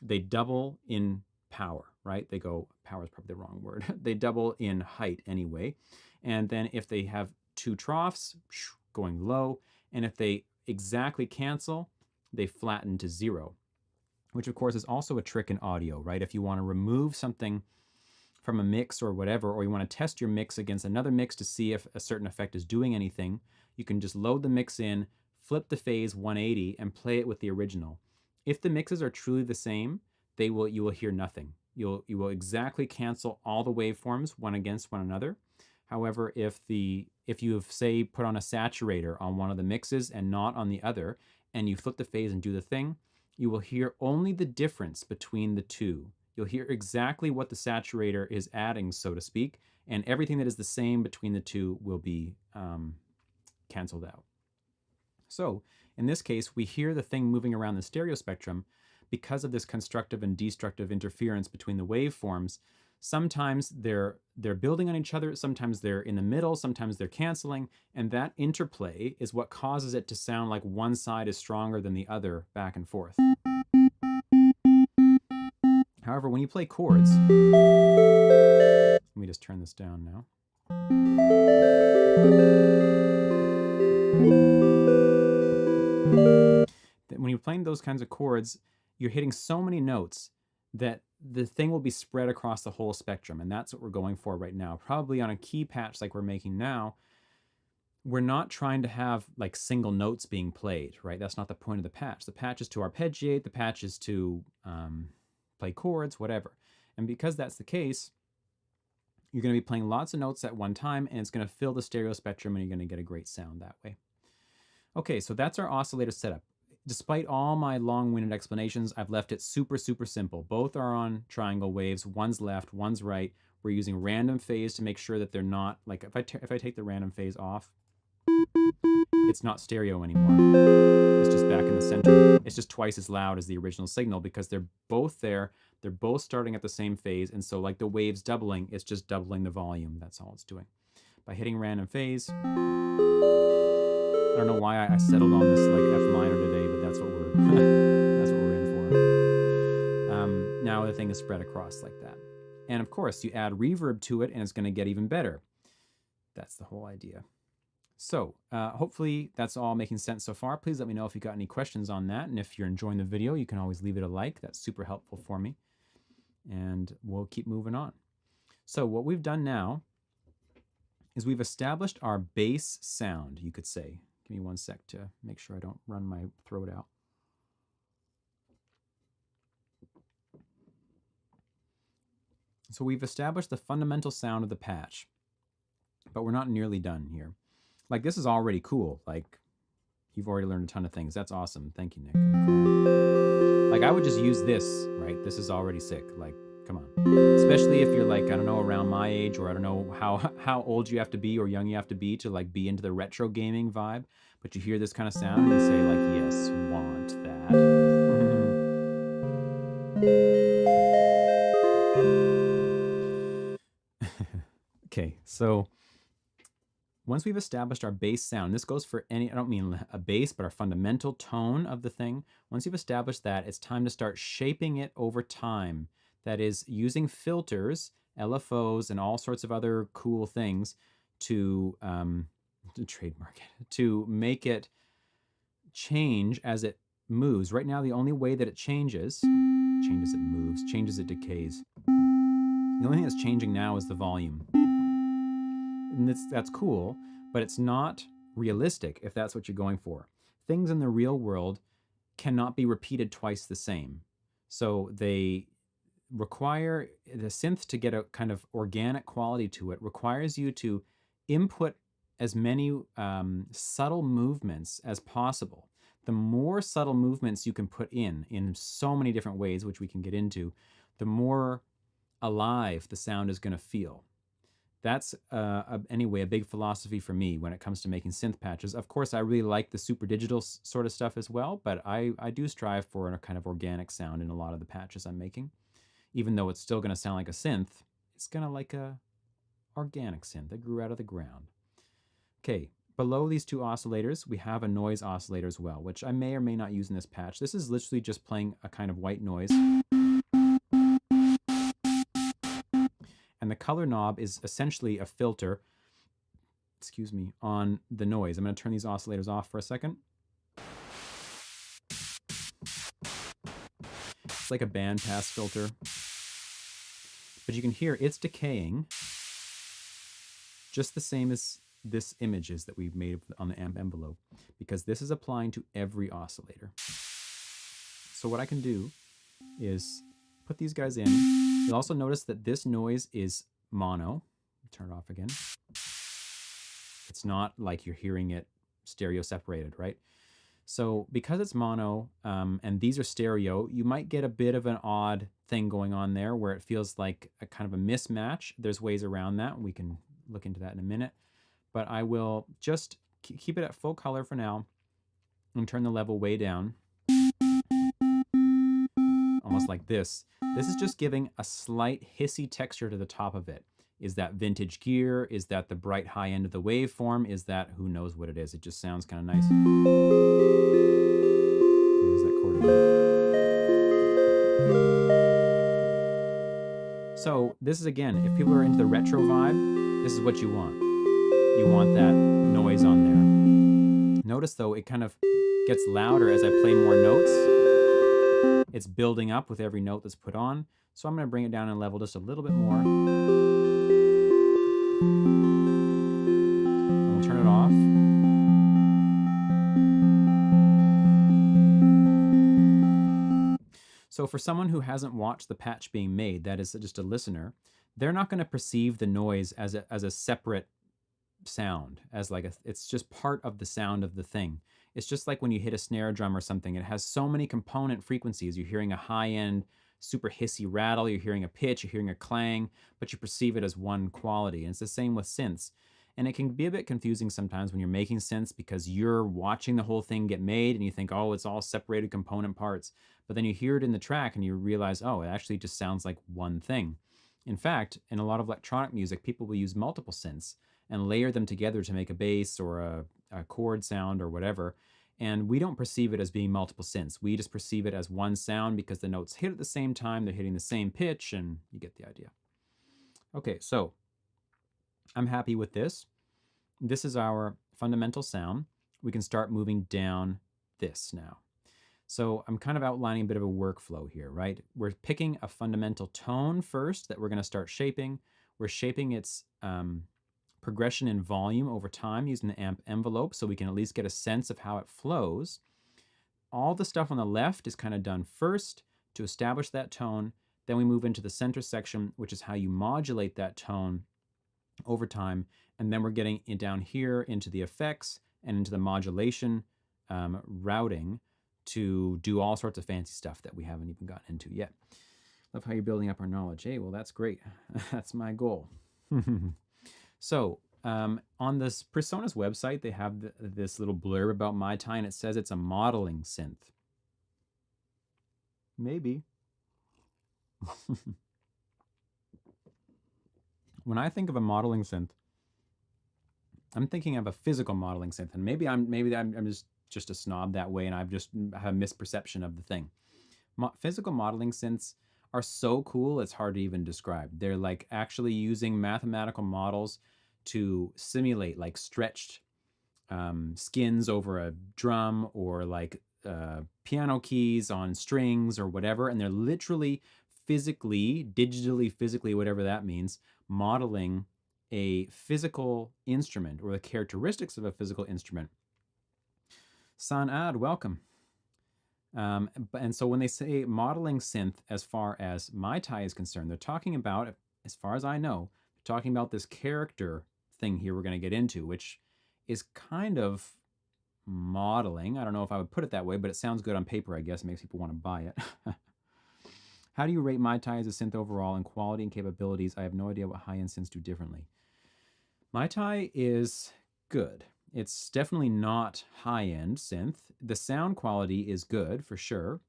they double in power, right? They go, power is probably the wrong word. They double in height anyway. And then if they have two troughs going low, and if they exactly cancel, they flatten to zero, which of course is also a trick in audio, right? If you want to remove something from a mix or whatever, or you want to test your mix against another mix to see if a certain effect is doing anything, you can just load the mix in, flip the phase 180 and play it with the original. If the mixes are truly the same, you will hear nothing. You will exactly cancel all the waveforms one against one another. However, if you have, say, put on a saturator on one of the mixes and not on the other, and you flip the phase and do the thing, you will hear only the difference between the two. you'll hear exactly what the saturator is adding, so to speak, and everything that is the same between the two will be canceled out. So in this case, we hear the thing moving around the stereo spectrum because of this constructive and destructive interference between the waveforms. Sometimes they're building on each other, sometimes they're in the middle, sometimes they're canceling, and that interplay is what causes it to sound like one side is stronger than the other back and forth. However, when you play chords, let me just turn this down now. When you're playing those kinds of chords, you're hitting so many notes that the thing will be spread across the whole spectrum, and that's what we're going for right now. Probably on a key patch like we're making now, we're not trying to have like single notes being played, right? That's not the point of the patch. The patch is to arpeggiate, the patch is to play chords, whatever. And because that's the case, you're going to be playing lots of notes at one time, and it's going to fill the stereo spectrum, and you're going to get a great sound that way. Okay, so that's our oscillator setup. Despite all my long-winded explanations, I've left it super, super simple. Both are on triangle waves. One's left, one's right. We're using random phase to make sure that they're not, like if I take the random phase off, it's not stereo anymore. It's just back in the center. It's just twice as loud as the original signal because they're both there. They're both starting at the same phase. And so like the waves doubling, it's just doubling the volume. That's all it's doing. By hitting random phase, I don't know why I settled on this like F minor today, but that's what we're that's what we're in for. Now the thing is spread across like that. And of course, you add reverb to it, and it's going to get even better. That's the whole idea. So hopefully that's all making sense so far. Please let me know if you got any questions on that. And if you're enjoying the video, you can always leave it a like. That's super helpful for me. And we'll keep moving on. So what we've done now is we've established our bass sound, you could say. Give me one sec to make sure I don't run my throat out. So we've established the fundamental sound of the patch, but we're not nearly done here. Like, this is already cool. Like, you've already learned a ton of things. That's awesome. Thank you, Nick. I'm glad. Like, I would just use this, right? This is already sick. Like, come on. Especially if you're like, I don't know, around my age, or I don't know how old you have to be or young you have to be to like be into the retro gaming vibe. But you hear this kind of sound and you say like, yes, want that. Okay, so once we've established our bass sound, this goes for any, I don't mean a bass, but our fundamental tone of the thing. Once you've established that, it's time to start shaping it over time. That is, using filters, LFOs, and all sorts of other cool things to trademark it, to make it change as it moves. Right now, the only way that it changes it moves, changes it decays. The only thing that's changing now is the volume. And that's cool, but it's not realistic if that's what you're going for. Things in the real world cannot be repeated twice the same. So they require the synth to get a kind of organic quality to it, requires you to input as many subtle movements as possible. The more subtle movements you can put in so many different ways, which we can get into, the more alive the sound is going to feel. That's, anyway, a big philosophy for me when it comes to making synth patches. Of course, I really like the super digital sort of stuff as well, but I do strive for a kind of organic sound in a lot of the patches I'm making. Even though it's still going to sound like a synth, it's going to like a organic synth that grew out of the ground. Okay, below these two oscillators, we have a noise oscillator as well, which I may or may not use in this patch. This is literally just playing a kind of white noise. And the color knob is essentially a filter, excuse me, on the noise. I'm going to turn these oscillators off for a second. It's like a bandpass filter. But you can hear it's decaying just the same as this images that we've made on the amp envelope, because this is applying to every oscillator. So what I can do is put these guys in. You'll also notice that this noise is mono. Turn it off again. It's not like you're hearing it stereo separated, right? So because it's mono and these are stereo, you might get a bit of an odd thing going on there where it feels like a kind of a mismatch. There's ways around that. We can look into that in a minute. But I will just keep it at full color for now and turn the level way down. Almost like this. This is just giving a slight hissy texture to the top of it. Is that vintage gear? Is that the bright high end of the waveform? Is that, who knows what it is? It just sounds kind of nice. There's that chord again. So this is, again, if people are into the retro vibe, this is what you want. You want that noise on there. Notice though, it kind of gets louder as I play more notes. It's building up with every note that's put on. So I'm going to bring it down in level just a little bit more. And we'll turn it off. So for someone who hasn't watched the patch being made, that is just a listener, they're not going to perceive the noise as a separate sound, as like it's just part of the sound of the thing. It's just like when you hit a snare drum or something, it has so many component frequencies. You're hearing a high-end, super hissy rattle, you're hearing a pitch, you're hearing a clang, but you perceive it as one quality. And it's the same with synths. And it can be a bit confusing sometimes when you're making synths because you're watching the whole thing get made and you think, oh, it's all separated component parts. But then you hear it in the track and you realize, oh, it actually just sounds like one thing. In fact, in a lot of electronic music, people will use multiple synths and layer them together to make a bass or a chord sound or whatever. And we don't perceive it as being multiple synths. We just perceive it as one sound because the notes hit at the same time, they're hitting the same pitch, and you get the idea. Okay, so I'm happy with this. This is our fundamental sound. We can start moving down this now. So I'm kind of outlining a bit of a workflow here, right? We're picking a fundamental tone first that we're going to start shaping. We're shaping its progression in volume over time using the amp envelope so we can at least get a sense of how it flows. All the stuff on the left is kind of done first to establish that tone. Then we move into the center section, which is how you modulate that tone over time. And then we're getting it down here into the effects and into the modulation routing to do all sorts of fancy stuff that we haven't even gotten into yet. Love how you're building up our knowledge. Hey, well, that's great. That's my goal. So on this Presonus website, they have this little blurb about Mai Tai, and it says it's a modeling synth. Maybe. When I think of a modeling synth, I'm thinking of a physical modeling synth, and maybe I'm just a snob that way, and I've just have a misperception of the thing. Physical modeling synths are so cool, it's hard to even describe. They're like actually using mathematical models to simulate like stretched skins over a drum or like piano keys on strings or whatever. And they're literally physically, digitally, physically, whatever that means, modeling a physical instrument or the characteristics of a physical instrument. Sanad, welcome. And so when they say modeling synth, as far as Mai Tai is concerned, they're talking about, as far as I know, they're talking about this character thing here we're going to get into, which is kind of modeling. I don't know if I would put it that way, but it sounds good on paper, I guess. It makes people want to buy it. How do you rate Mai Tai as a synth overall in quality and capabilities? I have no idea what high-end synths do differently. Mai Tai is good. It's definitely not high-end synth. The sound quality is good for sure.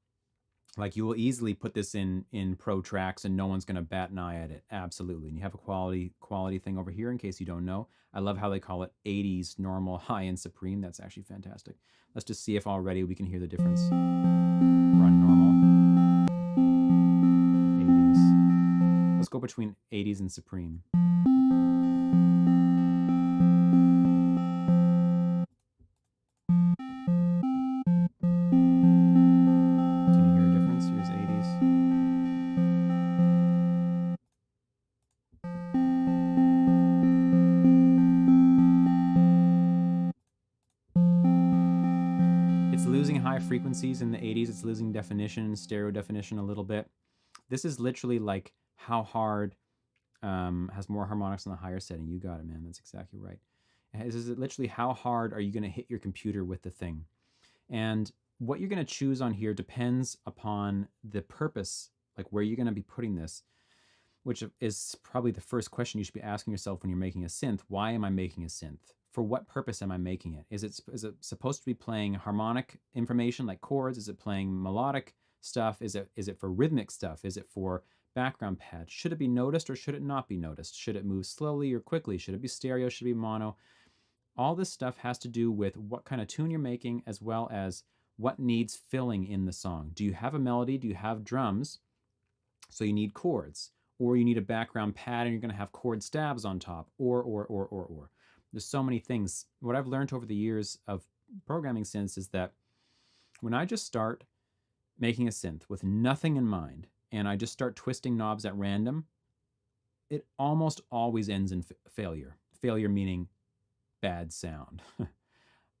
Like you will easily put this in pro tracks and no one's going to bat an eye at it. Absolutely. And you have a quality thing over here in case you don't know. I love how they call it 80s normal high-end supreme. That's actually fantastic. Let's just see if already we can hear the difference. We're on normal. 80s. Let's go between 80s and supreme. Frequencies in the 80s, it's losing definition, stereo definition a little bit. This is literally like how hard has more harmonics on the higher setting. You got it, man. That's exactly right. This is literally how hard are you going to hit your computer with the thing. And what you're going to choose on here depends upon the purpose, like where you're going to be putting this, which is probably the first question you should be asking yourself when you're making a synth. Why am I making a synth? For what purpose am I making it? Is it supposed to be playing harmonic information like chords? Is it playing melodic stuff? Is it for rhythmic stuff? Is it for background pads? Should it be noticed or should it not be noticed? Should it move slowly or quickly? Should it be stereo? Should it be mono? All this stuff has to do with what kind of tune you're making, as well as what needs filling in the song. Do you have a melody? Do you have drums? So you need chords, or you need a background pad and you're going to have chord stabs on top, or. There's so many things. What I've learned over the years of programming synths is that when I just start making a synth with nothing in mind, and I just start twisting knobs at random, it almost always ends in failure. Failure meaning bad sound.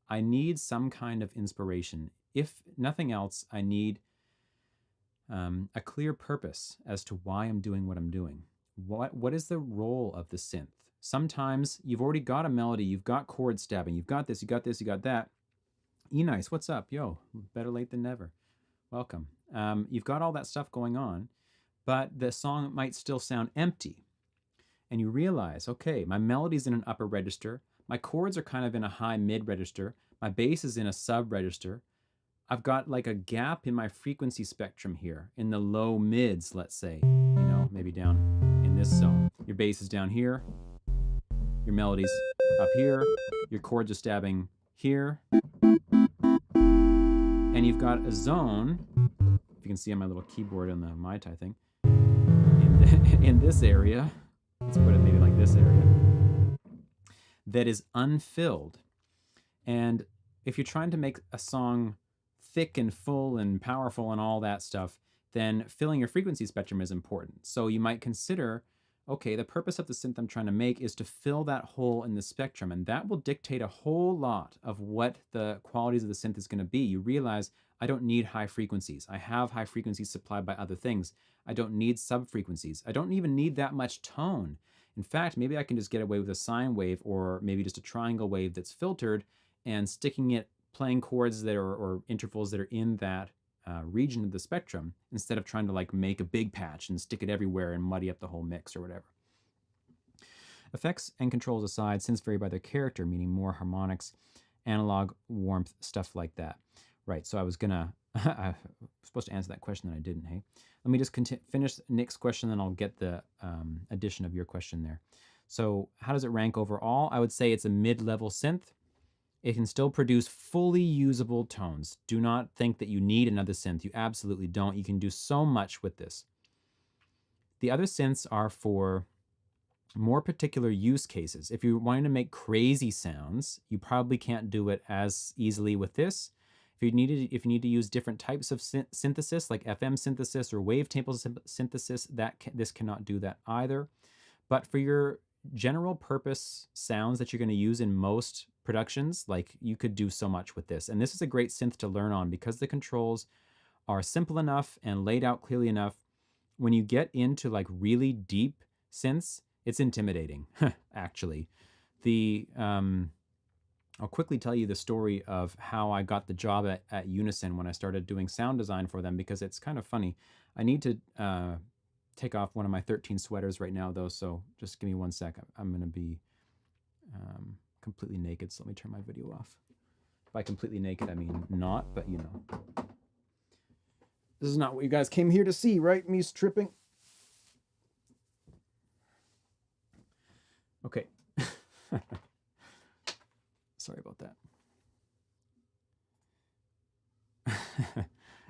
I need some kind of inspiration. If nothing else, I need a clear purpose as to why I'm doing what I'm doing. What is the role of the synth? Sometimes you've already got a melody, you've got chord stabbing, you've got this, you got this, you got that. E-Nice, what's up? Yo, better late than never. Welcome. You've got all that stuff going on, but the song might still sound empty. And you realize, okay, my melody's in an upper register, my chords are kind of in a high mid register, my bass is in a sub register. I've got like a gap in my frequency spectrum here, in the low mids, let's say, maybe down in this zone. Your bass is down here, your melody's up here, your chords are stabbing here, and you've got a zone, if you can see on my little keyboard on the Mai Tai thing, in this area, let's put it maybe like this area, that is unfilled. And if you're trying to make a song thick and full and powerful and all that stuff, then filling your frequency spectrum is important. So you might consider, okay, the purpose of the synth I'm trying to make is to fill that hole in the spectrum, and that will dictate a whole lot of what the qualities of the synth is going to be. You realize I don't need high frequencies. I have high frequencies supplied by other things. I don't need sub-frequencies. I don't even need that much tone. In fact, maybe I can just get away with a sine wave, or maybe just a triangle wave that's filtered, and sticking it, playing chords that are, or intervals that are in that region of the spectrum, instead of trying to like make a big patch and stick it everywhere and muddy up the whole mix or whatever. Effects and controls aside, synths vary by their character, meaning more harmonics, analog, warmth, stuff like that. Right, so I was supposed to answer that question, and I didn't, hey? Let me just finish Nick's question, then I'll get the addition of your question there. So how does it rank overall? I would say it's a mid-level synth. It can still produce fully usable tones. Do not think that you need another synth. You absolutely don't. You can do so much with this. The other synths are for more particular use cases. If you're wanting to make crazy sounds, you probably can't do it as easily with this. If you need to use different types of synthesis, like FM synthesis or wavetable synthesis, this cannot do that either. But for your general purpose sounds that you're going to use in most productions, like, you could do so much with this. And this is a great synth to learn on because the controls are simple enough and laid out clearly enough. When you get into like really deep synths, it's intimidating, actually. I'll quickly tell you the story of how I got the job at Unison when I started doing sound design for them, because it's kind of funny. I need to take off one of my 13 sweaters right now, though, so just give me 1 sec. I'm going to be completely naked, so let me turn my video off. By completely naked, I mean not, but you know. This is not what you guys came here to see, right? Me stripping. Okay. Sorry about that.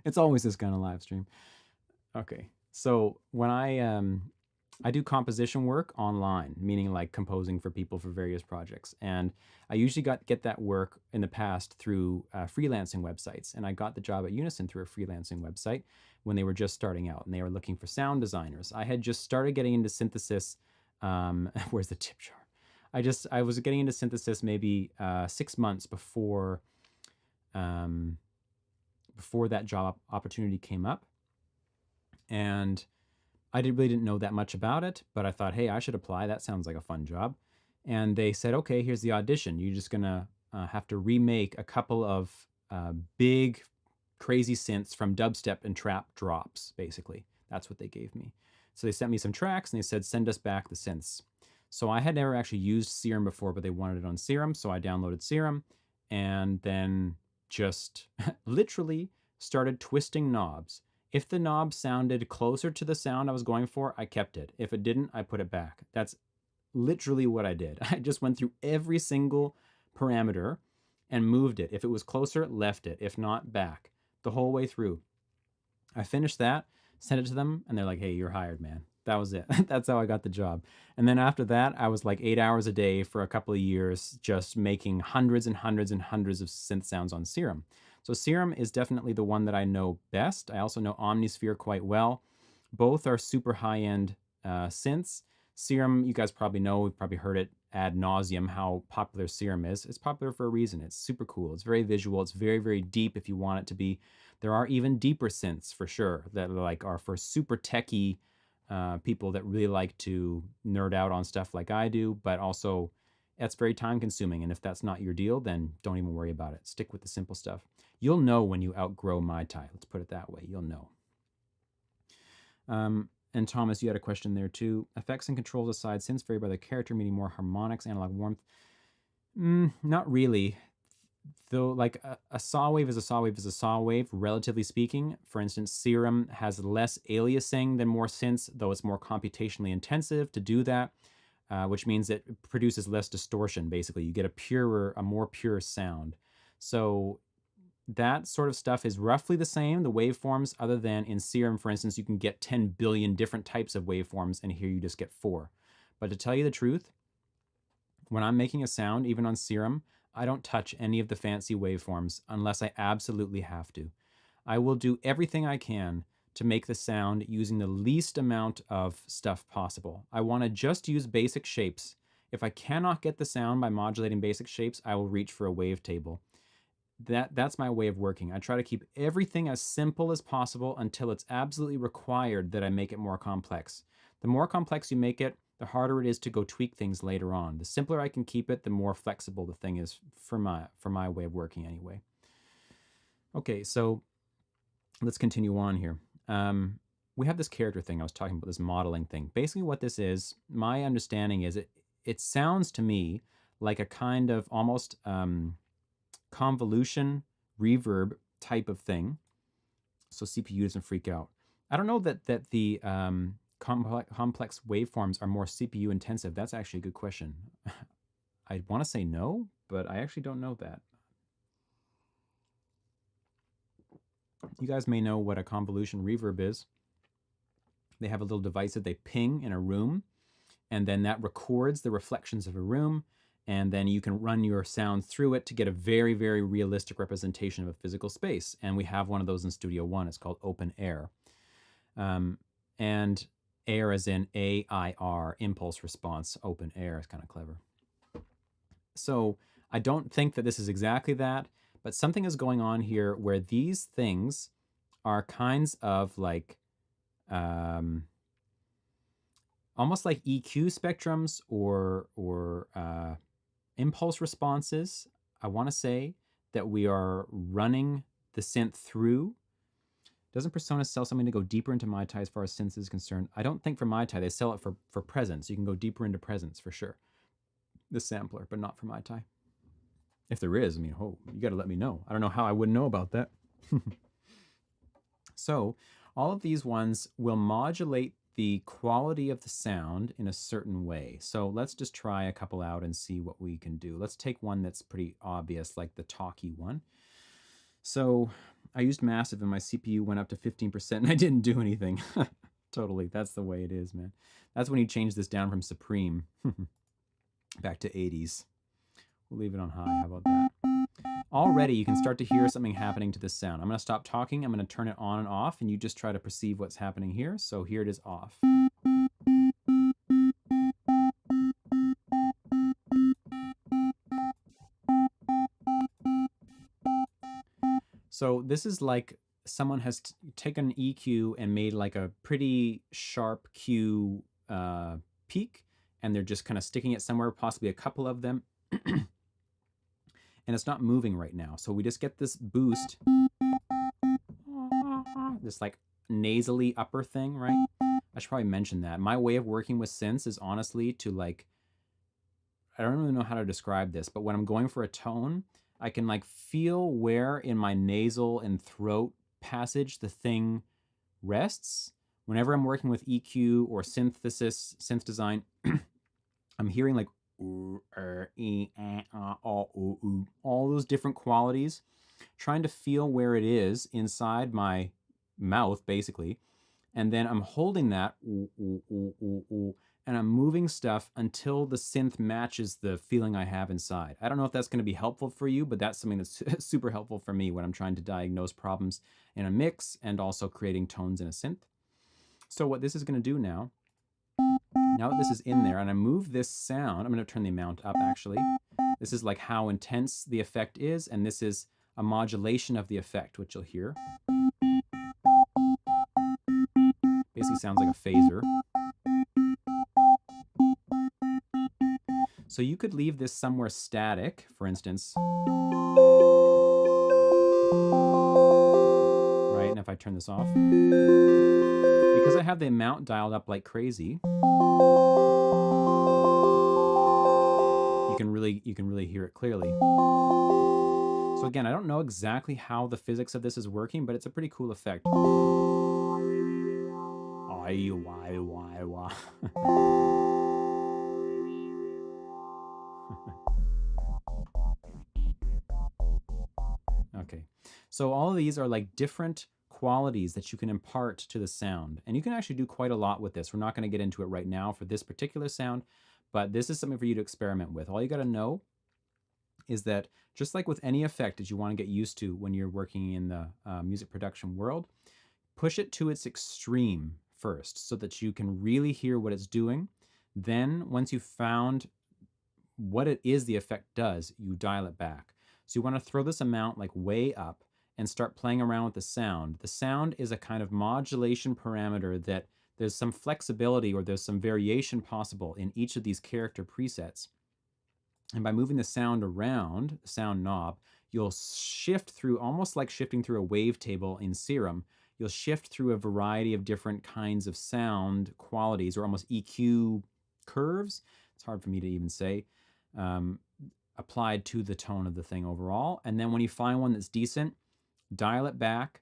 It's always this kind of live stream. Okay, so when I do composition work online, meaning like composing for people for various projects, and I usually get that work in the past through freelancing websites, and I got the job at Unison through a freelancing website when they were just starting out, and they were looking for sound designers. I had just started getting into synthesis. Where's the tip jar? I was getting into synthesis maybe 6 months before that job opportunity came up, and I really didn't know that much about it, but I thought, hey, I should apply. That sounds like a fun job. And they said, okay, here's the audition. You're just gonna have to remake a couple of big, crazy synths from dubstep and trap drops, basically. That's what they gave me. So they sent me some tracks and they said, send us back the synths. So I had never actually used Serum before, but they wanted it on Serum. So I downloaded Serum and then just literally started twisting knobs. If the knob sounded closer to the sound I was going for, I kept it. If it didn't, I put it back. That's literally what I did. I just went through every single parameter and moved it. If it was closer, left it. If not, back. The whole way through. I finished that, sent it to them, and they're like, hey, you're hired, man. That was it. That's how I got the job. And then after that, I was like 8 hours a day for a couple of years, just making hundreds and hundreds and hundreds of synth sounds on Serum. So Serum is definitely the one that I know best. I also know Omnisphere quite well. Both are super high-end synths. Serum, you guys probably know, we've probably heard it ad nauseum how popular Serum is. It's popular for a reason. It's super cool. It's very visual. It's very, very deep if you want it to be. There are even deeper synths for sure that are for super techie people that really like to nerd out on stuff like I do, but also that's very time consuming. And if that's not your deal, then don't even worry about it. Stick with the simple stuff. You'll know when you outgrow Mai Tai. Let's put it that way. You'll know. And Thomas, you had a question there too. Effects and controls aside, synths vary by the character, meaning more harmonics, analog warmth. Not really. Though, like a saw wave is a saw wave is a saw wave, relatively speaking. For instance, Serum has less aliasing than more synths, though it's more computationally intensive to do that, which means it produces less distortion, basically. You get a more pure sound. So that sort of stuff is roughly the same, the waveforms, other than in Serum, for instance, you can get 10 billion different types of waveforms, and here you just get 4. But to tell you the truth, when I'm making a sound, even on Serum, I don't touch any of the fancy waveforms unless I absolutely have to. I will do everything I can to make the sound using the least amount of stuff possible. I want to just use basic shapes. If I cannot get the sound by modulating basic shapes, I will reach for a wavetable. That's my way of working. I try to keep everything as simple as possible until it's absolutely required that I make it more complex. The more complex you make it, the harder it is to go tweak things later on. The simpler I can keep it, the more flexible the thing is for my way of working anyway. Okay, so let's continue on here. We have this character thing I was talking about, this modeling thing. Basically what this is, my understanding is it sounds to me like a kind of almost convolution reverb type of thing. So CPU doesn't freak out. I don't know that the complex waveforms are more CPU intensive. That's actually a good question. I want to say no, but I actually don't know that. You guys may know what a convolution reverb is. They have a little device that they ping in a room, and then that records the reflections of a room, and then you can run your sound through it to get a very, very realistic representation of a physical space. And we have one of those in Studio One. It's called Open Air. And air as in AIR, impulse response, open air is kind of clever. So I don't think that this is exactly that, but something is going on here where these things are kinds of like, almost like EQ spectrums or impulse responses. I want to say that we are running the synth through. Doesn't Persona sell something to go deeper into Mai Tai as far as synths is concerned? I don't think for Mai Tai. They sell it for presence. You can go deeper into presence for sure. The sampler, but not for Mai Tai. If there is, I mean, oh, you got to let me know. I don't know how I wouldn't know about that. So all of these ones will modulate the quality of the sound in a certain way. So let's just try a couple out and see what we can do. Let's take one that's pretty obvious, like the talkie one. So I used massive and my CPU went up to 15% and I didn't do anything. Totally, that's the way it is, man. That's when you change this down from supreme back to 80s. We'll leave it on high, how about that? Already you can start to hear something happening to this sound. I'm gonna stop talking, I'm gonna turn it on and off, and you just try to perceive what's happening here. So here it is off. So this is like someone has taken EQ and made like a pretty sharp Q peak, and they're just kind of sticking it somewhere, possibly a couple of them. and it's not moving right now. So we just get this boost, this like nasally upper thing, right? I should probably mention that. My way of working with synths is honestly to like, I don't really know how to describe this, but when I'm going for a tone, I can like feel where in my nasal and throat passage the thing rests. Whenever I'm working with EQ or synthesis, synth design, I'm hearing like all those different qualities, trying to feel where it is inside my mouth, basically. And then I'm holding that, and I'm moving stuff until the synth matches the feeling I have inside. I don't know if that's going to be helpful for you, but that's something that's super helpful for me when I'm trying to diagnose problems in a mix and also creating tones in a synth. So what this is going to do now that this is in there and I move this sound, I'm going to turn the amount up actually. This is like how intense the effect is, and this is a modulation of the effect, which you'll hear. Basically sounds like a phaser. So you could leave this somewhere static, for instance. Right, and if I turn this off, because I have the amount dialed up like crazy, you can really hear it clearly. So again, I don't know exactly how the physics of this is working, but it's a pretty cool effect. Okay, so all of these are like different qualities that you can impart to the sound, and you can actually do quite a lot with this. We're not going to get into it right now for this particular sound, but this is something for you to experiment with. All you got to know is that just like with any effect that you want to get used to when you're working in the music production world, push it to its extreme first so that you can really hear what it's doing. Then once you've found what it is the effect does, you dial it back. So you want to throw this amount like way up and start playing around with the sound. The sound is a kind of modulation parameter that there's some flexibility or there's some variation possible in each of these character presets. And by moving the sound around, the sound knob, you'll shift through, almost like shifting through a wavetable in Serum, you'll shift through a variety of different kinds of sound qualities, or almost EQ curves. It's hard for me to even say. Applied to the tone of the thing overall. And then when you find one that's decent, dial it back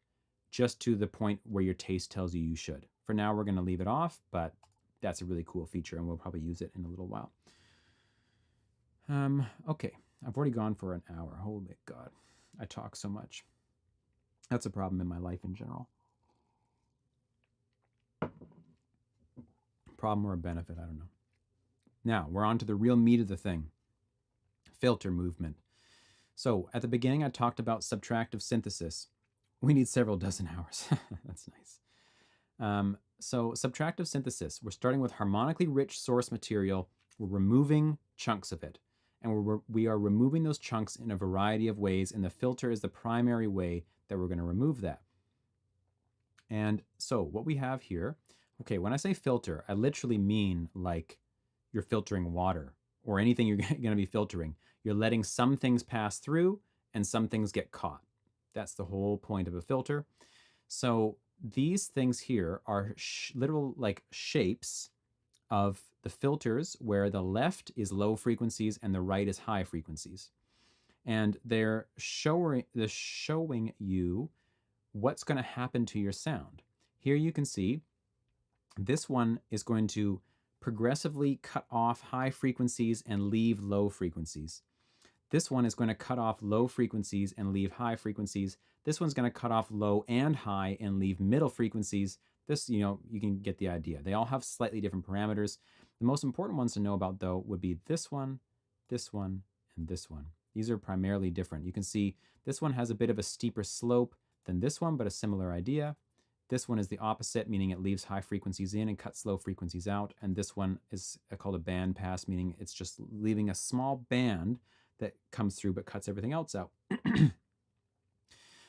just to the point where your taste tells you you should. For now, we're going to leave it off, but that's a really cool feature, and we'll probably use it in a little while. Okay, I've already gone for an hour. Holy God, I talk so much. That's a problem in my life in general. Problem or a benefit, I don't know. Now, we're on to the real meat of the thing. Filter movement. So at the beginning, I talked about subtractive synthesis. We need several dozen hours. That's nice. So subtractive synthesis, we're starting with harmonically rich source material. We're removing chunks of it. And we are removing those chunks in a variety of ways, and the filter is the primary way that we're going to remove that. And so what we have here, okay, when I say filter, I literally mean like you're filtering water or anything you're going to be filtering. You're letting some things pass through and some things get caught. That's the whole point of a filter. So these things here are literal like shapes of the filters where the left is low frequencies and the right is high frequencies. And they're showing you what's going to happen to your sound. Here you can see this one is going to progressively cut off high frequencies and leave low frequencies. This one is going to cut off low frequencies and leave high frequencies. This one's going to cut off low and high and leave middle frequencies. This, you can get the idea. They all have slightly different parameters. The most important ones to know about, though, would be this one, and this one. These are primarily different. You can see this one has a bit of a steeper slope than this one, but a similar idea. This one is the opposite, meaning it leaves high frequencies in and cuts low frequencies out. And this one is called a band pass, meaning it's just leaving a small band that comes through but cuts everything else out.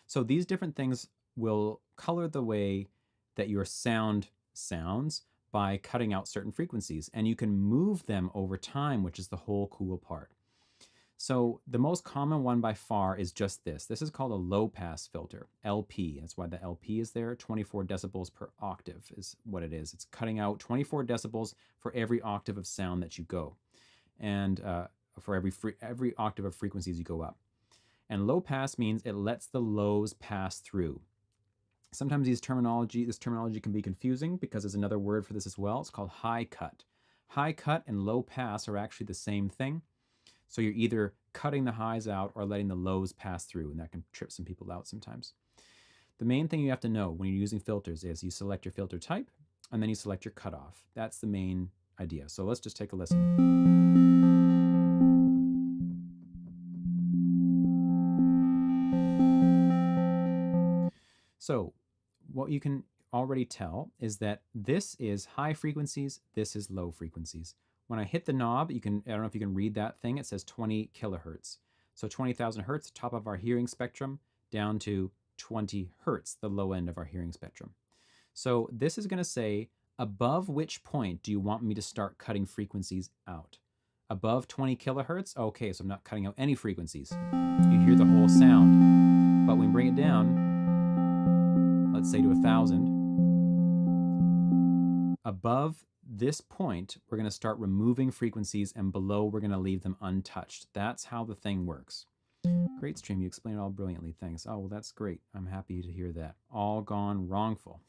So these different things will color the way that your sound sounds by cutting out certain frequencies, and you can move them over time, which is the whole cool part. So the most common one by far is just this. This is called a low pass filter, LP. That's why the LP is there. 24 decibels per octave is what it is. It's cutting out 24 decibels for every octave of sound that you go, and for every octave of frequencies you go up. And low pass means it lets the lows pass through. Sometimes this terminology can be confusing because there's another word for this as well. It's called high cut. High cut and low pass are actually the same thing. So you're either cutting the highs out or letting the lows pass through, and that can trip some people out sometimes. The main thing you have to know when you're using filters is you select your filter type, and then you select your cutoff. That's the main idea. So let's just take a listen. So what you can already tell is that this is high frequencies, this is low frequencies. When I hit the knob, I don't know if you can read that thing, it says 20 kilohertz. So 20,000 hertz, top of our hearing spectrum, down to 20 hertz, the low end of our hearing spectrum. So this is going to say, above which point do you want me to start cutting frequencies out? Above 20 kilohertz? Okay, so I'm not cutting out any frequencies. You hear the whole sound. But when we bring it down, let's say to 1,000, above this point, we're going to start removing frequencies, and below, we're going to leave them untouched. That's how the thing works. Great stream. You explained it all brilliantly. Thanks. Oh, well, that's great. I'm happy to hear that. All gone wrongful.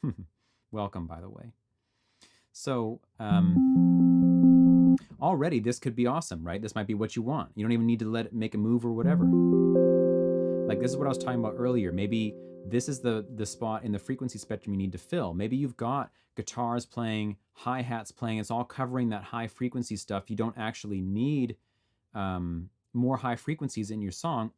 Welcome, by the way. So already this could be awesome, right? This might be what you want. You don't even need to let it make a move or whatever. Like this is what I was talking about earlier. Maybe this is the spot in the frequency spectrum you need to fill. Maybe you've got guitars playing, hi-hats playing. It's all covering that high frequency stuff. You don't actually need more high frequencies in your song.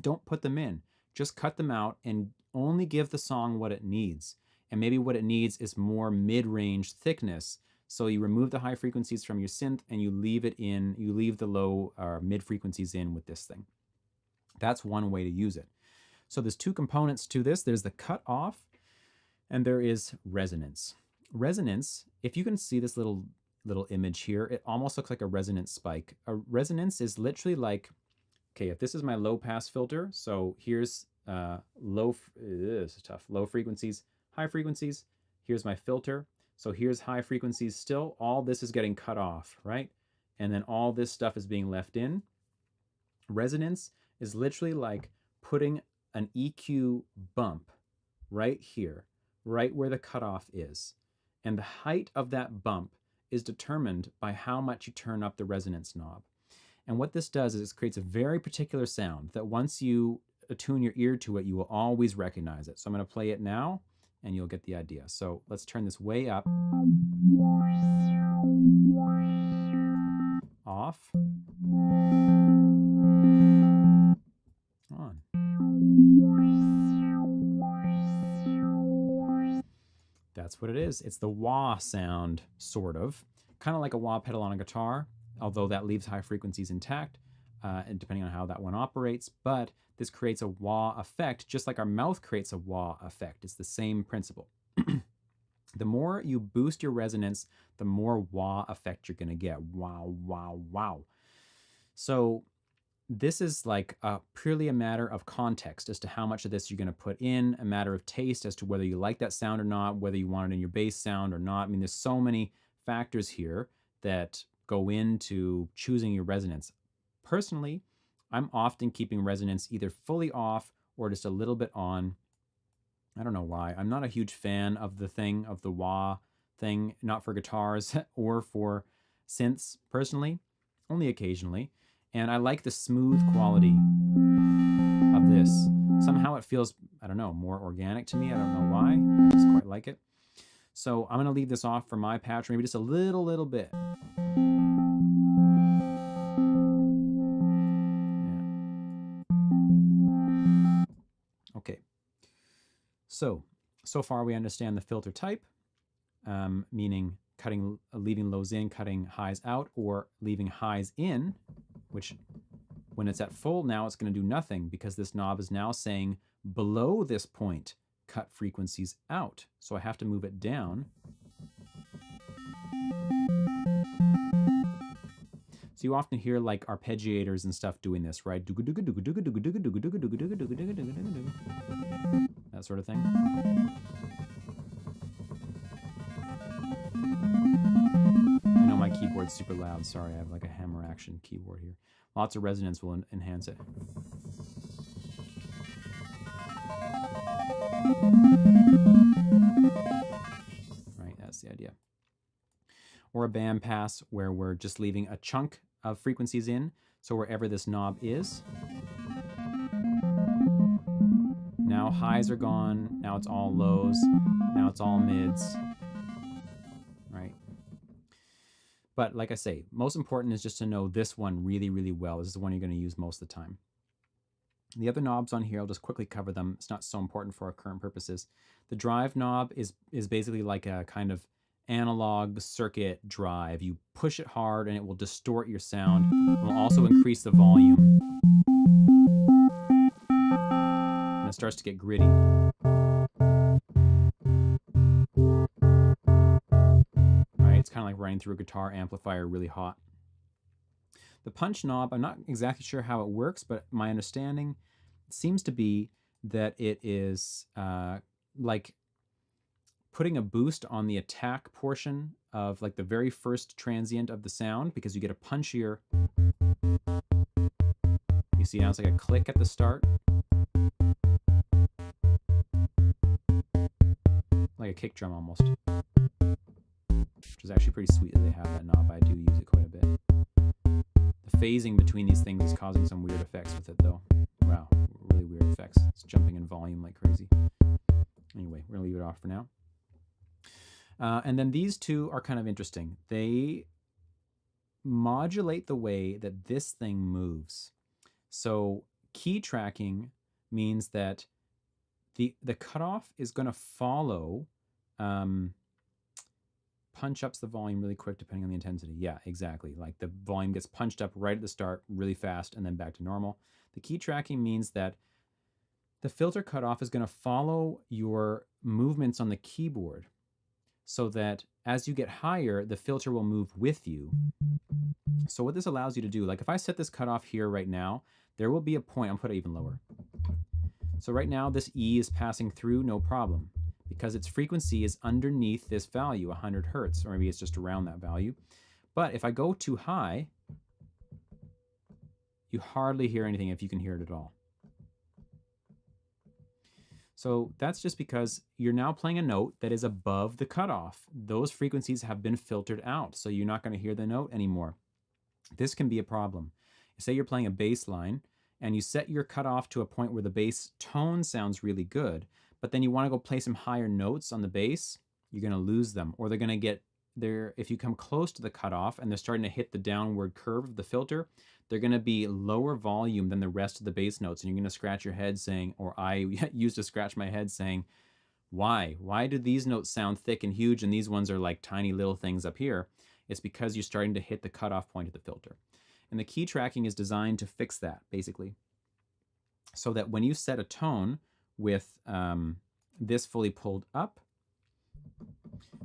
Don't put them in. Just cut them out and only give the song what it needs. And maybe what it needs is more mid-range thickness. So you remove the high frequencies from your synth and you leave the low or mid frequencies in with this thing. That's one way to use it. So there's two components to this. There's the cut off and there is resonance. Resonance, if you can see this little image here, it almost looks like a resonance spike. A resonance is literally like, okay, if this is my low pass filter, so here's low frequencies, high frequencies, here's my filter. So here's high frequencies still, all this is getting cut off, right? And then all this stuff is being left in. Resonance is literally like putting an EQ bump right here, right where the cutoff is. And the height of that bump is determined by how much you turn up the resonance knob. And what this does is it creates a very particular sound that once you attune your ear to it, you will always recognize it. So I'm going to play it now and you'll get the idea. So let's turn this way up. Off. On. That's what it is. It's the wah sound, sort of. Kind of like a wah pedal on a guitar, although that leaves high frequencies intact, and depending on how that one operates. But this creates a wah effect, just like our mouth creates a wah effect. It's the same principle. The more you boost your resonance, the more wah effect you're going to get. Wow, wow, wow. So this is like purely a matter of context as to how much of this you're going to put in, a matter of taste as to whether you like that sound or not, whether you want it in your bass sound or not. I mean, there's so many factors here that go into choosing your resonance. Personally, I'm often keeping resonance either fully off or just a little bit on. I don't know why. I'm not a huge fan of the wah thing, not for guitars or for synths personally, only occasionally. And I like the smooth quality of this. Somehow it feels, I don't know, more organic to me. I don't know why. I just quite like it. So I'm going to leave this off for my patch, maybe just a little bit. Yeah. Okay. So far we understand the filter type, meaning leaving lows in, cutting highs out, or leaving highs in, which when it's at full now it's going to do nothing because this knob is now saying below this point, cut frequencies out. So I have to move it down. So you often hear like arpeggiators and stuff doing this, right? That sort of thing. I know my keyboard's super loud. Sorry, I have like a hammer action keyboard here. Lots of resonance will enhance it. Right, that's the idea. Or a band pass where we're just leaving a chunk of frequencies in. So wherever this knob is, now highs are gone, now it's all lows, now it's all mids, right? But like I say, most important is just to know this one really, really well. This is the one you're going to use most of the time. The other knobs on here, I'll just quickly cover them. It's not so important for our current purposes. The drive knob is basically like a kind of analog circuit drive. You push it hard and it will distort your sound. It will also increase the volume. And it starts to get gritty. Right? It's kind of like running through a guitar amplifier really hot. The punch knob, I'm not exactly sure how it works, but my understanding seems to be that it is like putting a boost on the attack portion of like the very first transient of the sound, because you get a punchier. You see now it's like a click at the start. Like a kick drum almost. Which is actually pretty sweet that they have that knob. I do use it quite a bit. The phasing between these things is causing some weird effects with it though. Wow, really weird effects. It's jumping in volume like crazy. Anyway, we're gonna leave it off for now. And then these two are kind of interesting. They modulate the way that this thing moves. So key tracking means that the cutoff is going to follow, punch ups the volume really quick depending on the intensity. Yeah, exactly. Like the volume gets punched up right at the start really fast and then back to normal. The key tracking means that the filter cutoff is going to follow your movements on the keyboard, so that as you get higher, the filter will move with you. So what this allows you to do, like if I set this cutoff here right now, there will be a point, I'll put it even lower. So right now this E is passing through, no problem, because its frequency is underneath this value, 100 Hertz, or maybe it's just around that value. But if I go too high, you hardly hear anything, if you can hear it at all. So that's just because you're now playing a note that is above the cutoff. Those frequencies have been filtered out, so you're not going to hear the note anymore. This can be a problem. Say you're playing a bass line, and you set your cutoff to a point where the bass tone sounds really good, but then you want to go play some higher notes on the bass, you're going to lose them, or they're going to get there. If you come close to the cutoff and they're starting to hit the downward curve of the filter, they're going to be lower volume than the rest of the bass notes, and you're going to scratch your head saying, or I used to scratch my head saying, why do these notes sound thick and huge and these ones are like tiny little things up here? It's because you're starting to hit the cutoff point of the filter. And the key tracking is designed to fix that, basically, so that when you set a tone with this fully pulled up,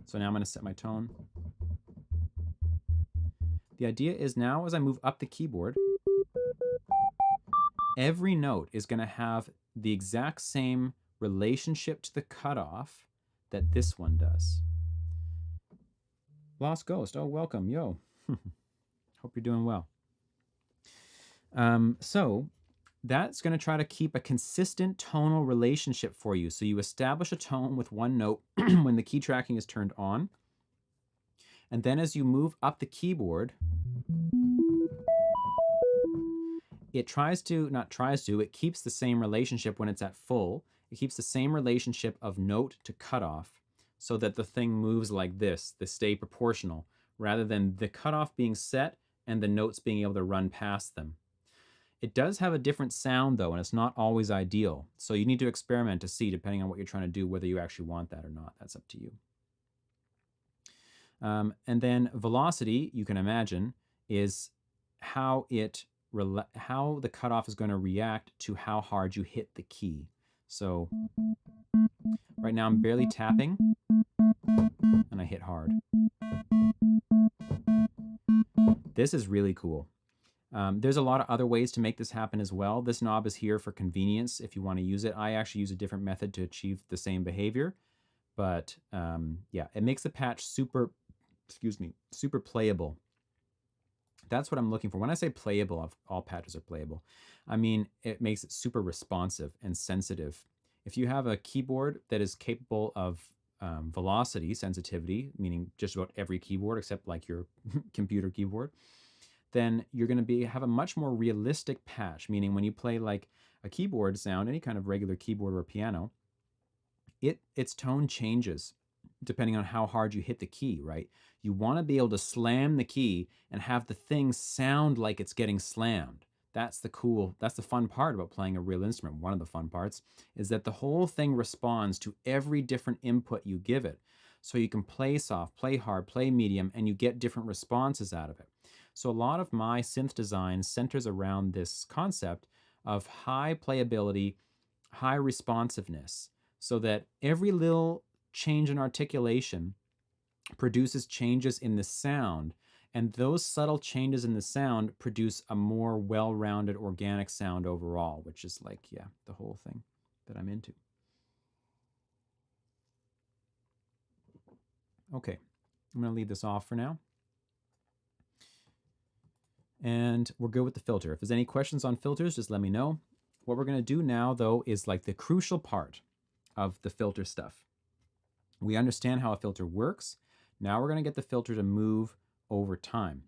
so now I'm going to set my tone. The idea is now as I move up the keyboard, every note is going to have the exact same relationship to the cutoff that this one does. Lost Ghost, oh, welcome, yo. Hope you're doing well. So that's going to try to keep a consistent tonal relationship for you. So you establish a tone with one note when the key tracking is turned on. And then as you move up the keyboard, it it keeps the same relationship when it's at full. It keeps the same relationship of note to cutoff so that the thing moves like this, they stay proportional, rather than the cutoff being set and the notes being able to run past them. It does have a different sound though, and it's not always ideal. So you need to experiment to see, depending on what you're trying to do, whether you actually want that or not. That's up to you. And then velocity, you can imagine, is how the cutoff is going to react to how hard you hit the key. So right now I'm barely tapping, and I hit hard. this is really cool. There's a lot of other ways to make this happen as well. This knob is here for convenience if you want to use it. I actually use a different method to achieve the same behavior. But yeah, it makes the patch super, super playable. That's what I'm looking for. When I say playable, all patches are playable. I mean, it makes it super responsive and sensitive. If you have a keyboard that is capable of velocity sensitivity, meaning just about every keyboard except like your computer keyboard, then you're going to have a much more realistic patch, meaning when you play like a keyboard sound, any kind of regular keyboard or piano, its tone changes depending on how hard you hit the key, right? You want to be able to slam the key and have the thing sound like it's getting slammed. That's the fun part about playing a real instrument. One of the fun parts is that the whole thing responds to every different input you give it. So you can play soft, play hard, play medium, and you get different responses out of it. So a lot of my synth design centers around this concept of high playability, high responsiveness, so that every little change in articulation produces changes in the sound, and those subtle changes in the sound produce a more well-rounded organic sound overall, which is like, yeah, the whole thing that I'm into. Okay, I'm going to leave this off for now. And we're good with the filter. If there's any questions on filters, just let me know. What we're going to do now, though, is like the crucial part of the filter stuff. We understand how a filter works. Now we're going to get the filter to move over time.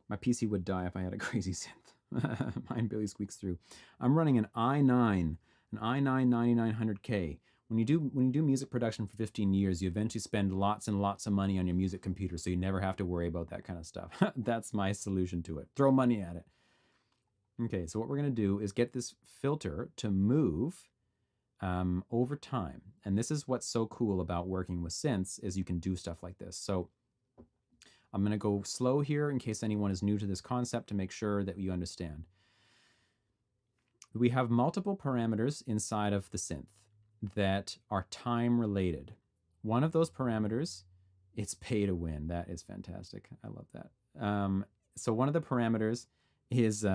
My PC would die if I had a crazy synth. Mine barely squeaks through. I'm running an i9 9900K. When you do music production for 15 years, you eventually spend lots and lots of money on your music computer, so you never have to worry about that kind of stuff. That's my solution to it. Throw money at it. Okay, so what we're going to do is get this filter to move over time. And this is what's so cool about working with synths, is you can do stuff like this. So I'm going to go slow here in case anyone is new to this concept to make sure that you understand. We have multiple parameters inside of the synth that are time related. One of those parameters, it's pay to win. That is fantastic. I love that. So one of the parameters is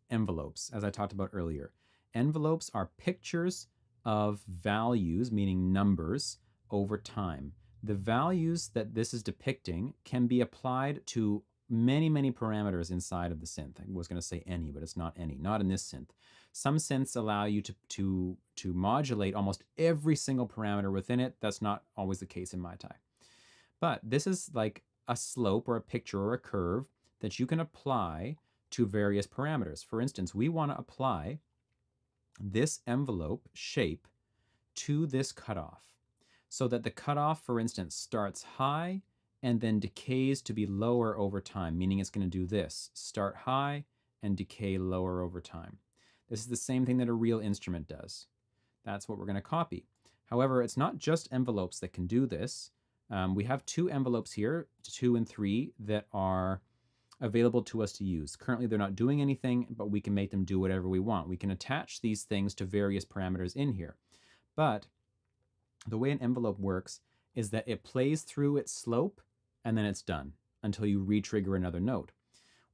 envelopes, as I talked about earlier. Envelopes are pictures of values, meaning numbers, over time. The values that this is depicting can be applied to many, many parameters inside of the synth. I was going to say any, but it's not any, not in this synth. Some synths allow you to modulate almost every single parameter within it. That's not always the case in Mai Tai. But this is like a slope or a picture or a curve that you can apply to various parameters. For instance, we want to apply this envelope shape to this cutoff, so that the cutoff, for instance, starts high and then decays to be lower over time, meaning it's going to do this: start high and decay lower over time. This is the same thing that a real instrument does. That's what we're going to copy. However, it's not just envelopes that can do this. We have two envelopes here, 2 and 3, that are available to us to use. Currently, they're not doing anything, but we can make them do whatever we want. We can attach these things to various parameters in here. But the way an envelope works is that it plays through its slope and then it's done until you re-trigger another note.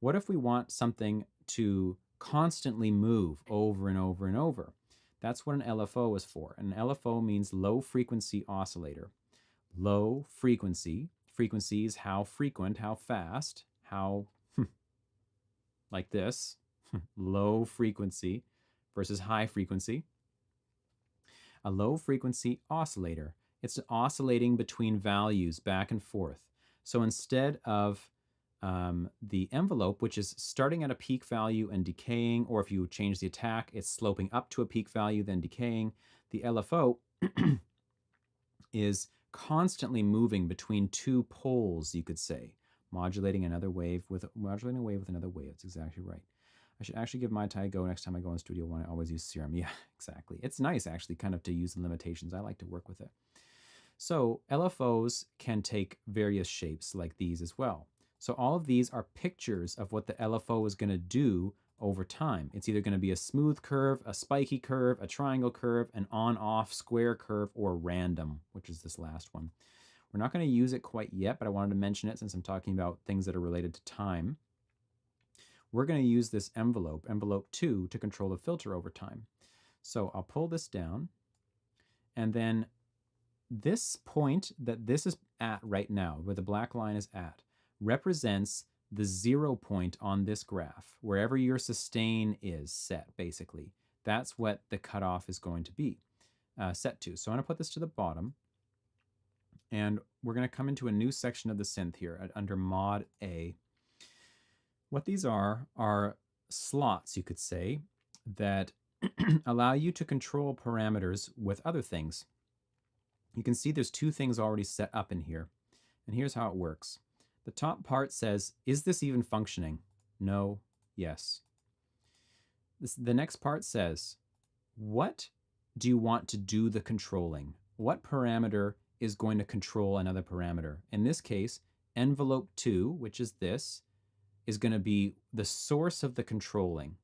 What if we want something to constantly move over and over and over? That's what an LFO is for. An LFO means low frequency oscillator. Low frequency. Frequency is how frequent, how fast, how like this. Low frequency versus high frequency. A low frequency oscillator. It's oscillating between values back and forth. So instead of the envelope, which is starting at a peak value and decaying, or if you change the attack, it's sloping up to a peak value, then decaying, the LFO is constantly moving between two poles, you could say, modulating a wave with another wave. That's exactly right. I should actually give Mai Tai a go next time I go in Studio One. I always use Serum. Yeah, exactly. It's nice, actually, kind of to use the limitations. I like to work with it. So LFOs can take various shapes like these as well. So all of these are pictures of what the LFO is going to do over time. It's either going to be a smooth curve, a spiky curve, a triangle curve, an on-off square curve, or random, which is this last one. We're not going to use it quite yet, but I wanted to mention it since I'm talking about things that are related to time. We're going to use this envelope 2, to control the filter over time. So I'll pull this down, and then this point that this is at right now, where the black line is at, represents the 0 point on this graph, wherever your sustain is set, basically. That's what the cutoff is going to be set to. So I'm going to put this to the bottom, and we're going to come into a new section of the synth here under Mod A. What these are slots, you could say, that allow you to control parameters with other things. You can see there's 2 things already set up in here, and here's how it works. The top part says, is this even functioning? No, yes. The next part says, what do you want to do the controlling? What parameter is going to control another parameter? In this case, envelope 2, which is this, is going to be the source of the controlling.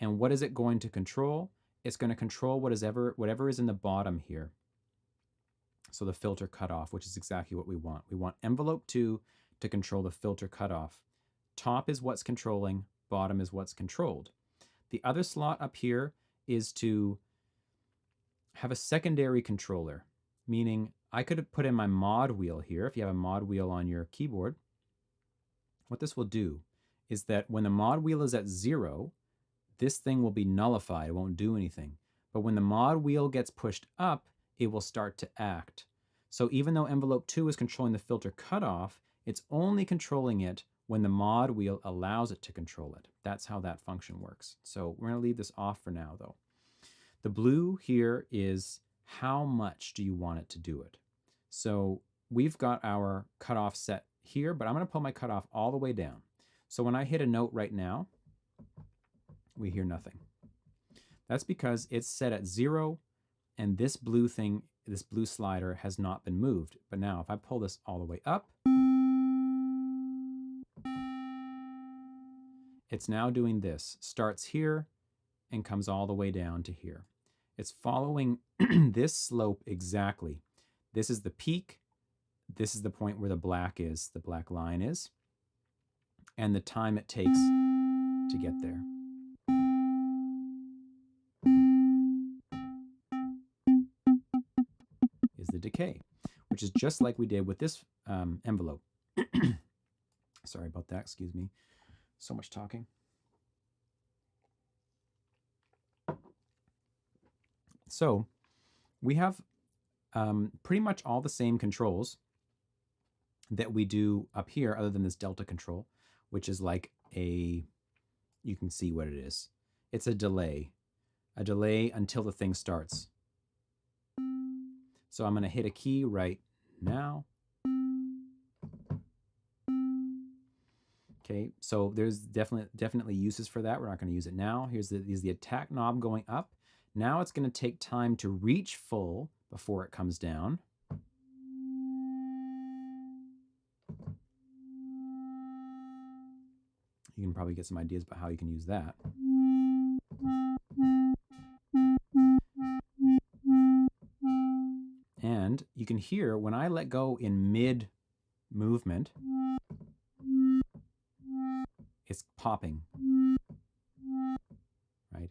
And what is it going to control? It's going to control whatever is in the bottom here. So the filter cutoff, which is exactly what we want. We want envelope 2 to control the filter cutoff. Top is what's controlling, bottom is what's controlled. The other slot up here is to have a secondary controller, meaning I could have put in my mod wheel here. If you have a mod wheel on your keyboard, what this will do is that when the mod wheel is at 0, this thing will be nullified. It won't do anything. But when the mod wheel gets pushed up, it will start to act. So even though envelope 2 is controlling the filter cutoff, it's only controlling it when the mod wheel allows it to control it. That's how that function works. So we're going to leave this off for now, though. The blue here is how much do you want it to do it. So we've got our cutoff set here, but I'm going to pull my cutoff all the way down. So when I hit a note right now, we hear nothing. That's because it's set at 0, and this blue thing, this blue slider has not been moved. But now if I pull this all the way up, it's now doing this. Starts here and comes all the way down to here. It's following this slope exactly. This is the peak. This is the point where the black line is, and the time it takes to get there. Is the decay, which is just like we did with this envelope. Sorry about that, excuse me. So much talking. So we have pretty much all the same controls that we do up here, other than this delta control, which is like you can see what it is. It's a delay until the thing starts. So I'm going to hit a key right now. Okay, so there's definitely uses for that. We're not going to use it now. Here's the attack knob going up. Now it's going to take time to reach full before it comes down. You can probably get some ideas about how you can use that. And you can hear when I let go in mid movement, it's popping, right?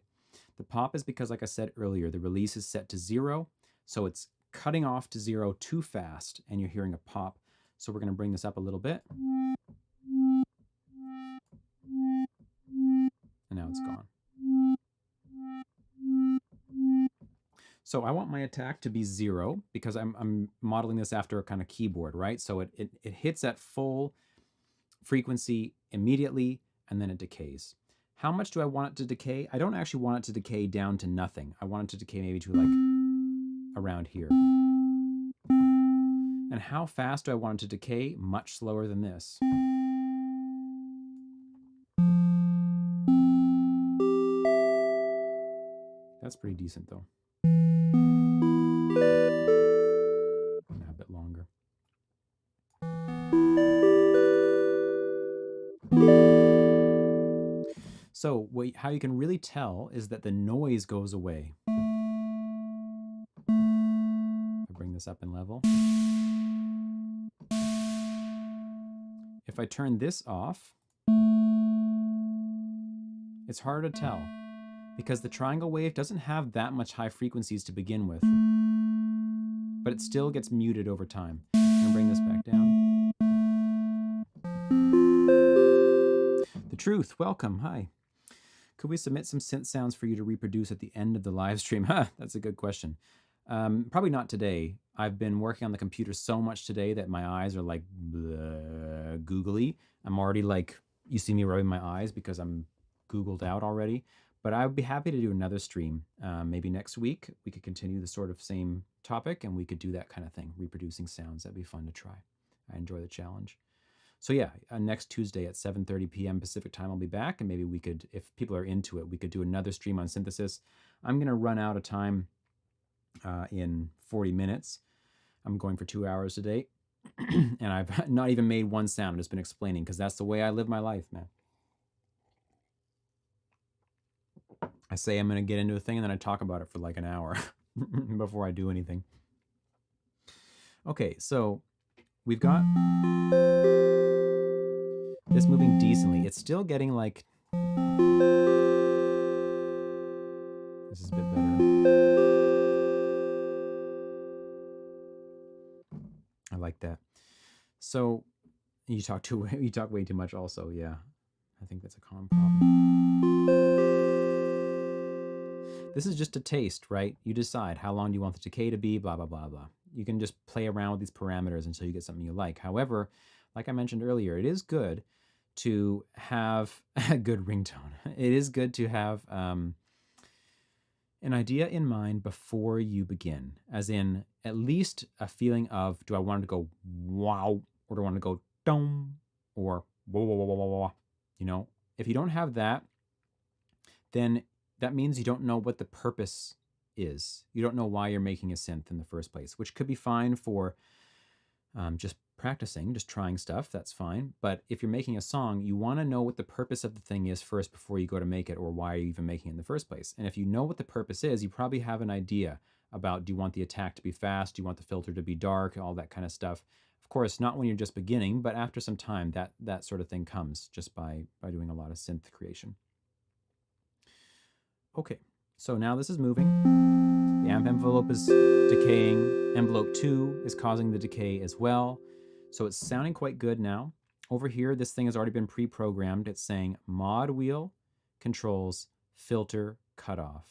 The pop is because, like I said earlier, the release is set to 0, so it's cutting off to 0 too fast, and you're hearing a pop. So we're going to bring this up a little bit. And now it's gone. So I want my attack to be 0 because I'm modeling this after a kind of keyboard, right? So it hits at full frequency immediately, and then it decays. How much do I want it to decay? I don't actually want it to decay down to nothing. I want it to decay maybe to like around here. And how fast do I want it to decay? Much slower than this. That's pretty decent though. A bit longer. So how you can really tell is that the noise goes away. I bring this up in level. if I turn this off, it's hard to tell because the triangle wave doesn't have that much high frequencies to begin with, but it still gets muted over time. I'm gonna bring this back down. The Truth, welcome, hi. Could we submit some synth sounds for you to reproduce at the end of the live stream? That's a good question. Probably not today. I've been working on the computer so much today that my eyes are like googly. I'm already like, you see me rubbing my eyes because I'm googled out already. But I would be happy to do another stream. Maybe next week we could continue the sort of same topic and we could do that kind of thing, reproducing sounds. That'd be fun to try. I enjoy the challenge. So yeah, next Tuesday at 7:30 p.m. Pacific time, I'll be back, and maybe we could, if people are into it, we could do another stream on synthesis. I'm gonna run out of time in 40 minutes. I'm going for 2 hours today, and I've not even made one sound. I've just been explaining because that's the way I live my life, man. I say I'm gonna get into a thing, and then I talk about it for like an hour before I do anything. Okay, so we've got this moving decently. It's still getting like, this is a bit better. I like that. So you talk way too much also, yeah. I think that's a common problem. This is just a taste, right? You decide how long do you want the decay to be, blah, blah, blah, blah. You can just play around with these parameters until you get something you like. However, like I mentioned earlier, it is good to have a good ringtone. It is good to have an idea in mind before you begin, as in at least a feeling of, do I want it to go wow, or do I want it to go dong, or whoa, whoa, whoa, whoa, whoa, whoa. You know, if you don't have that, then that means you don't know what the purpose is. You don't know why you're making a synth in the first place, which could be fine for just practicing, just trying stuff, that's fine. But if you're making a song, you want to know what the purpose of the thing is first before you go to make it, or why you're even making it in the first place. And if you know what the purpose is, you probably have an idea about, do you want the attack to be fast? Do you want the filter to be dark? All that kind of stuff. Of course, not when you're just beginning, but after some time, that sort of thing comes just by doing a lot of synth creation. Okay, so now this is moving. The amp envelope is decaying. Envelope 2 is causing the decay as well. So it's sounding quite good now. Over here, this thing has already been pre-programmed. It's saying mod wheel controls filter cutoff.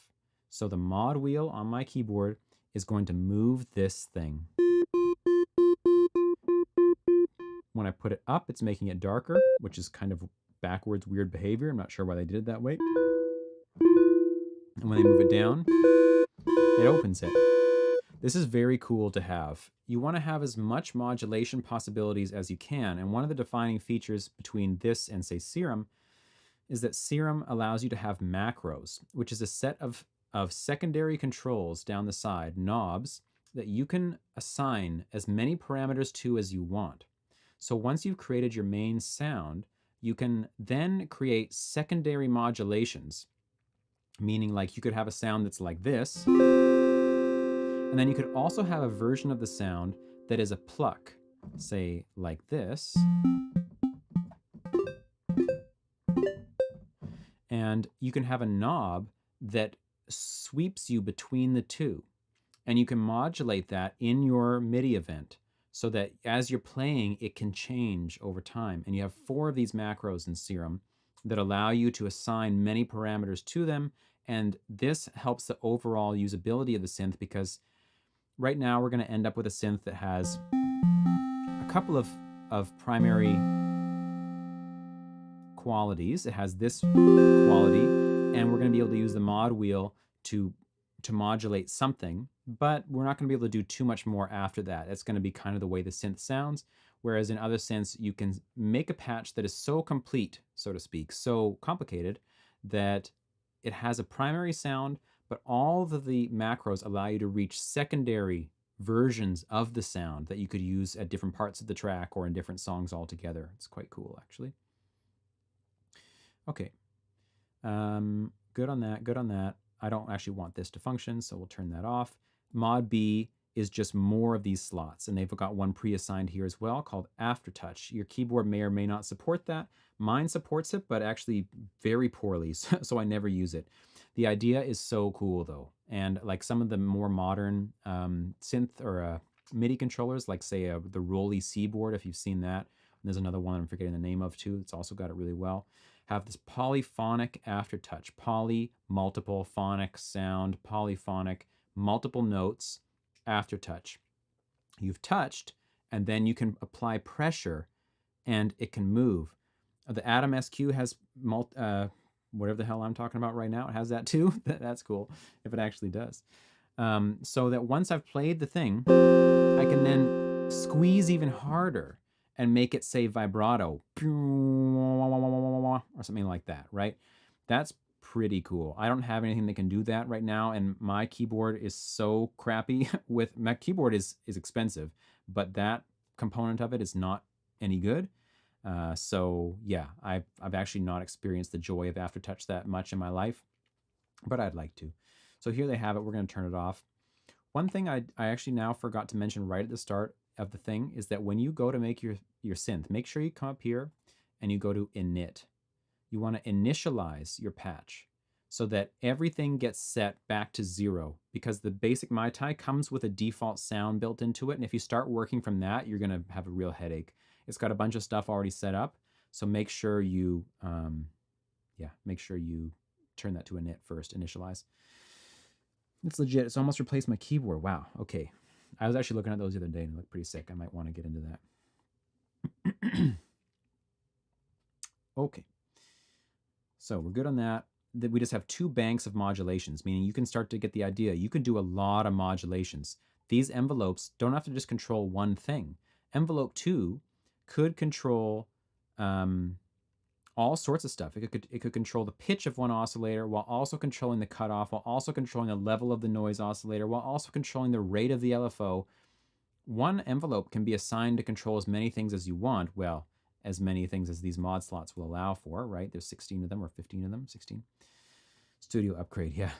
So the mod wheel on my keyboard is going to move this thing. When I put it up, it's making it darker, which is kind of backwards weird behavior. I'm not sure why they did it that way. And when they move it down, it opens it. This is very cool to have. You want to have as much modulation possibilities as you can. And one of the defining features between this and, say, Serum is that Serum allows you to have macros, which is a set of secondary controls down the side, knobs, that you can assign as many parameters to as you want. So once you've created your main sound, you can then create secondary modulations, meaning like you could have a sound that's like this, and then you could also have a version of the sound that is a pluck, say like this. And you can have a knob that sweeps you between the two. And you can modulate that in your MIDI event so that as you're playing, it can change over time. And you have 4 of these macros in Serum that allow you to assign many parameters to them. And this helps the overall usability of the synth, because right now we're going to end up with a synth that has a couple of primary qualities. It has this quality, and we're going to be able to use the mod wheel to modulate something, but we're not going to be able to do too much more after that. It's going to be kind of the way the synth sounds, whereas in other synths, you can make a patch that is so complete, so to speak, so complicated, that it has a primary sound, but all of the macros allow you to reach secondary versions of the sound that you could use at different parts of the track or in different songs altogether. It's quite cool, actually. Okay, good on that, good on that. I don't actually want this to function, so we'll turn that off. Mod B is just more of these slots. And they've got one pre-assigned here as well called Aftertouch. Your keyboard may or may not support that. Mine supports it, but actually very poorly, so I never use it. The idea is so cool though. And like some of the more modern synth or MIDI controllers, like say the Rolly C-board, if you've seen that. And there's another one I'm forgetting the name of too. It's also got it really well. Have this polyphonic aftertouch, poly, multiple, phonic, sound, polyphonic, multiple notes, aftertouch. You've touched, and then you can apply pressure, and it can move. The Atom SQ has whatever the hell I'm talking about right now. It has that too. That's cool if it actually does. So that once I've played the thing, I can then squeeze even harder and make it say vibrato or something like that, right? That's pretty cool. I don't have anything that can do that right now, and my keyboard is so crappy. With my keyboard is expensive, but that component of it is not any good. So yeah, I've actually not experienced the joy of Aftertouch that much in my life, but I'd like to. So here they have it. We're going to turn it off. One thing I actually now forgot to mention right at the start of the thing is that when you go to make your synth, make sure you come up here and you go to init. You want to initialize your patch so that everything gets set back to 0, because the basic Mai Tai comes with a default sound built into it. And if you start working from that, you're going to have a real headache. It's got a bunch of stuff already set up. So make sure you, make sure you turn that to init first, initialize. It's legit. It's almost replaced my keyboard. Wow. Okay. I was actually looking at those the other day and it looked pretty sick. I might want to get into that. Okay. So we're good on that. We just have 2 banks of modulations, meaning you can start to get the idea. You can do a lot of modulations. These envelopes don't have to just control one thing. Envelope 2 could control all sorts of stuff. It could control the pitch of one oscillator while also controlling the cutoff, while also controlling the level of the noise oscillator, while also controlling the rate of the LFO. One envelope can be assigned to control as many things as you want. Well, as many things as these mod slots will allow for, right? There's 16 of them or 15 of them, 16. Studio upgrade, yeah.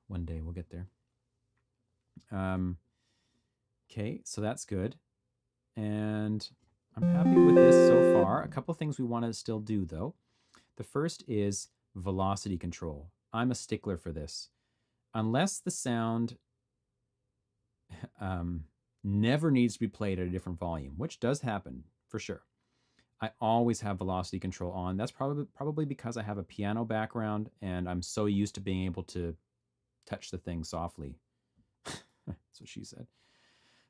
One day we'll get there. Okay, so that's good. And I'm happy with this so far. A couple things we want to still do though. The first is velocity control. I'm a stickler for this. Unless the sound never needs to be played at a different volume, which does happen for sure, I always have velocity control on. That's probably because I have a piano background and I'm so used to being able to touch the thing softly. That's what she said.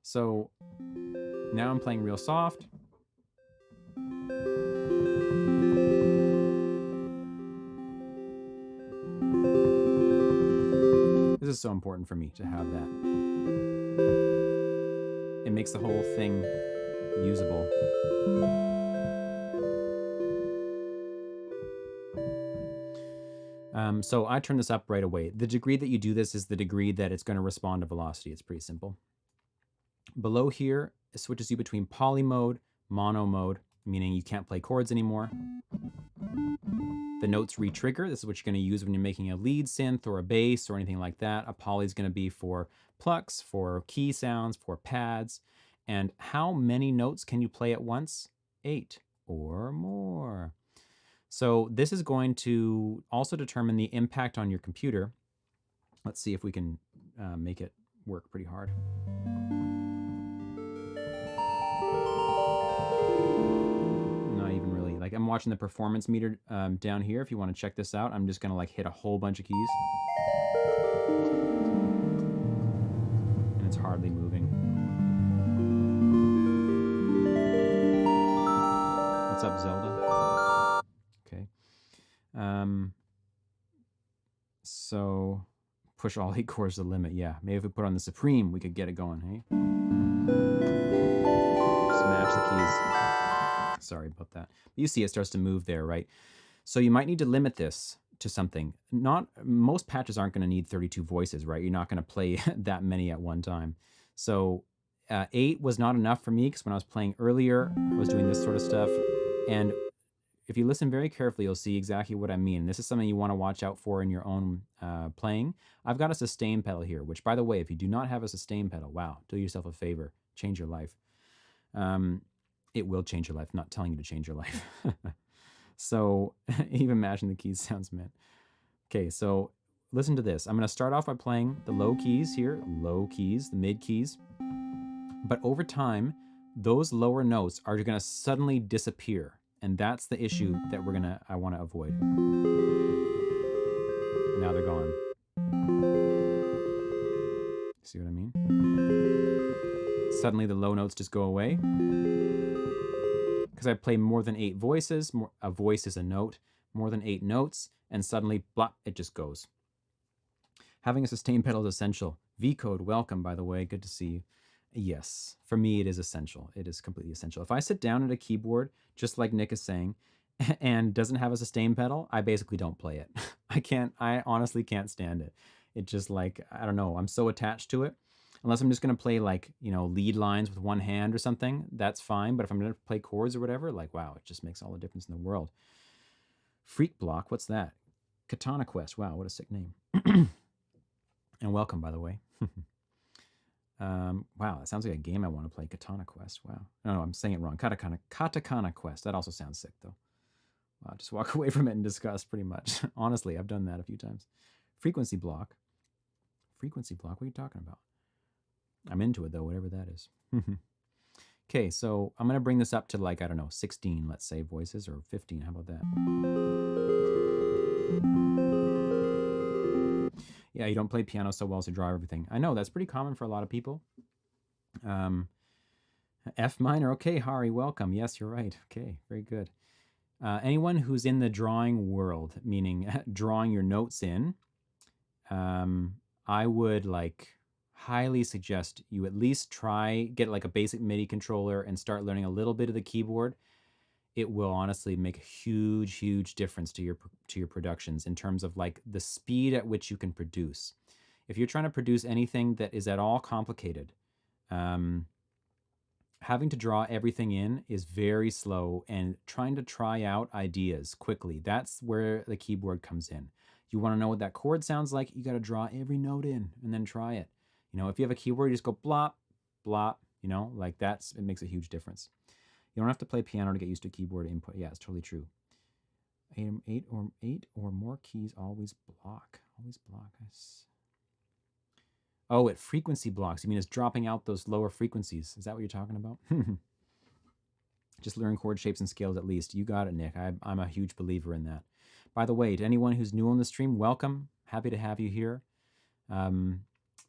So now I'm playing real soft. This is so important for me to have that. It makes the whole thing usable. So I turn this up right away. The degree that you do this is the degree that it's going to respond to velocity. It's pretty simple. Below here, it switches you between poly mode, mono mode, meaning you can't play chords anymore. The notes re-trigger. This is what you're going to use when you're making a lead synth or a bass or anything like that. A poly is going to be for plucks, for key sounds, for pads. And how many notes can you play at once? 8 or more. So this is going to also determine the impact on your computer. Let's see if we can make it work pretty hard. Not even really. Like I'm watching the performance meter down here. If you want to check this out, I'm just going to like hit a whole bunch of keys. And it's hardly moving. What's up, Zelda? Okay. So push all 8 chords to the limit. Yeah, maybe if we put on the Supreme, we could get it going, hey? Smash the keys. Sorry about that. But you see it starts to move there, right? So you might need to limit this to something. Most patches aren't going to need 32 voices, right? You're not going to play that many at one time. So 8 was not enough for me because when I was playing earlier, I was doing this sort of stuff. And if you listen very carefully, you'll see exactly what I mean. This is something you want to watch out for in your own playing. I've got a sustain pedal here, which, by the way, if you do not have a sustain pedal, wow, do yourself a favor, change your life. It will change your life. I'm not telling you to change your life. So even matching the keys sounds meant. Okay, so listen to this. I'm going to start off by playing the low keys here, low keys, the mid keys. But over time, those lower notes are going to suddenly disappear. And that's the issue that I want to avoid. Now they're gone. See what I mean? Suddenly the low notes just go away. Because I play more than 8 voices, a voice is a note, more than 8 notes, and suddenly, blop, it just goes. Having a sustain pedal is essential. V-Code, welcome, by the way, good to see you. Yes, for me it is essential. It is completely essential. If I sit down at a keyboard, just like Nick is saying, and doesn't have a sustain pedal, I basically don't play it. I honestly can't stand it. It just like, I don't know, I'm so attached to it. Unless I'm just going to play like, you know, lead lines with one hand or something, that's fine. But if I'm going to play chords or whatever, like, wow, it just makes all the difference in the world. Freak Block, what's that? Katana Quest, wow, what a sick name. And welcome, by the way. Wow, that sounds like a game I want to play, Katana Quest, wow. No, I'm saying it wrong, Katakana Quest, that also sounds sick though. Wow, just walk away from it in disgust pretty much. Honestly, I've done that a few times. Frequency Block, what are you talking about? I'm into it though, whatever that is. Okay, so I'm gonna bring this up to like, I don't know, 16, let's say, voices, or 15, how about that? Yeah, you don't play piano so well to draw everything. I know, that's pretty common for a lot of people. F minor, okay, Hari, welcome. Yes, you're right, okay, very good. Anyone who's in the drawing world, meaning drawing your notes in, I would like highly suggest you at least get like a basic MIDI controller and start learning a little bit of the keyboard. It will honestly make a huge, huge difference to your productions in terms of like the speed at which you can produce. If you're trying to produce anything that is at all complicated, having to draw everything in is very slow, and trying to try out ideas quickly, that's where the keyboard comes in. You want to know what that chord sounds like, you got to draw every note in and then try it. You know, if you have a keyboard, you just go blop, blop, you know, like it makes a huge difference. You don't have to play piano to get used to keyboard input. Yeah, it's totally true. Eight or more keys always block. Oh, it frequency blocks. You mean it's dropping out those lower frequencies. Is that what you're talking about? Just learn chord shapes and scales at least. You got it, Nick. I'm a huge believer in that. By the way, to anyone who's new on the stream, welcome. Happy to have you here.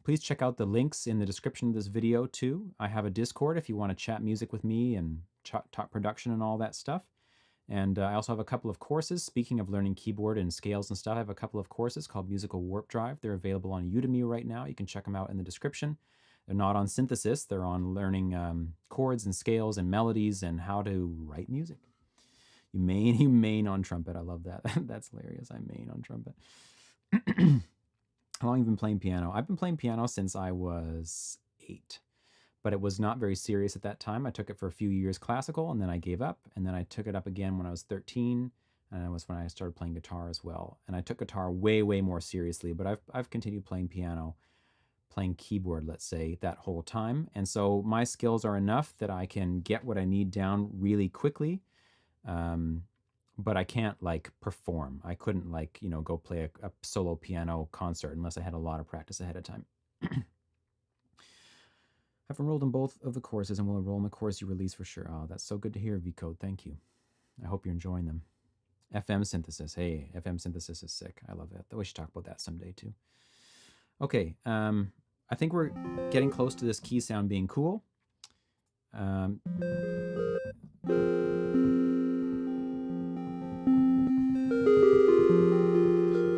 Please check out the links in the description of this video too. I have a Discord if you want to chat music with me and talk production and all that stuff. And I also have a couple of courses. Speaking of learning keyboard and scales and stuff, I have a couple of courses called Musical Warp Drive. They're available on Udemy right now. You can check them out in the description. They're not on synthesis. They're on learning chords and scales and melodies and how to write music. You main on trumpet. I love that. That's hilarious. I main on trumpet. How long have you been playing piano? I've been playing piano since I was 8, but it was not very serious at that time. I took it for a few years classical, and then I gave up, and then I took it up again when I was 13, and that was when I started playing guitar as well. And I took guitar way, way more seriously, but I've continued playing piano, playing keyboard, let's say, that whole time. And so my skills are enough that I can get what I need down really quickly. But I can't like perform. I couldn't like, you know, go play a solo piano concert unless I had a lot of practice ahead of time. I've enrolled in both of the courses and will enroll in the course you release for sure. Oh, that's so good to hear, V-Code. Thank you. I hope you're enjoying them. FM synthesis. Hey, FM synthesis is sick. I love it. We should talk about that someday too. Okay, I think we're getting close to this key sound being cool.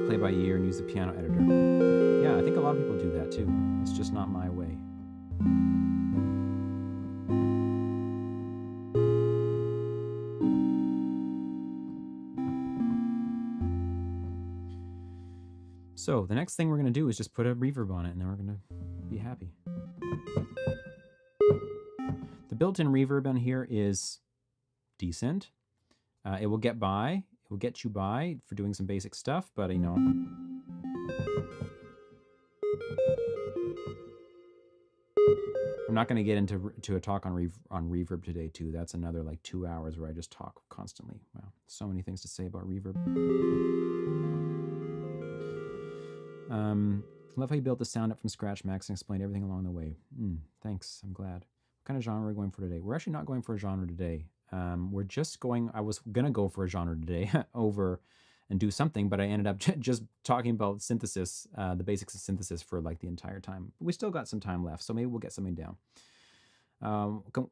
Play by ear and use the piano editor. Yeah, I think a lot of people do that too. It's just not my way. So the next thing we're going to do is just put a reverb on it, and then we're going to be happy. The built-in reverb on here is decent. It will get by. It will get you by for doing some basic stuff, but you know. I'm not going to get into a talk on reverb today too. That's another like 2 hours where I just talk constantly. Wow, so many things to say about reverb. Love how you built the sound up from scratch, Max, and explained everything along the way. Thanks, I'm glad. What kind of genre are we going for today? We're actually not going for a genre today. We're just going, I was going to go for a genre today over and do something, but I ended up just talking about synthesis, the basics of synthesis for like the entire time. But we still got some time left, so maybe we'll get something down.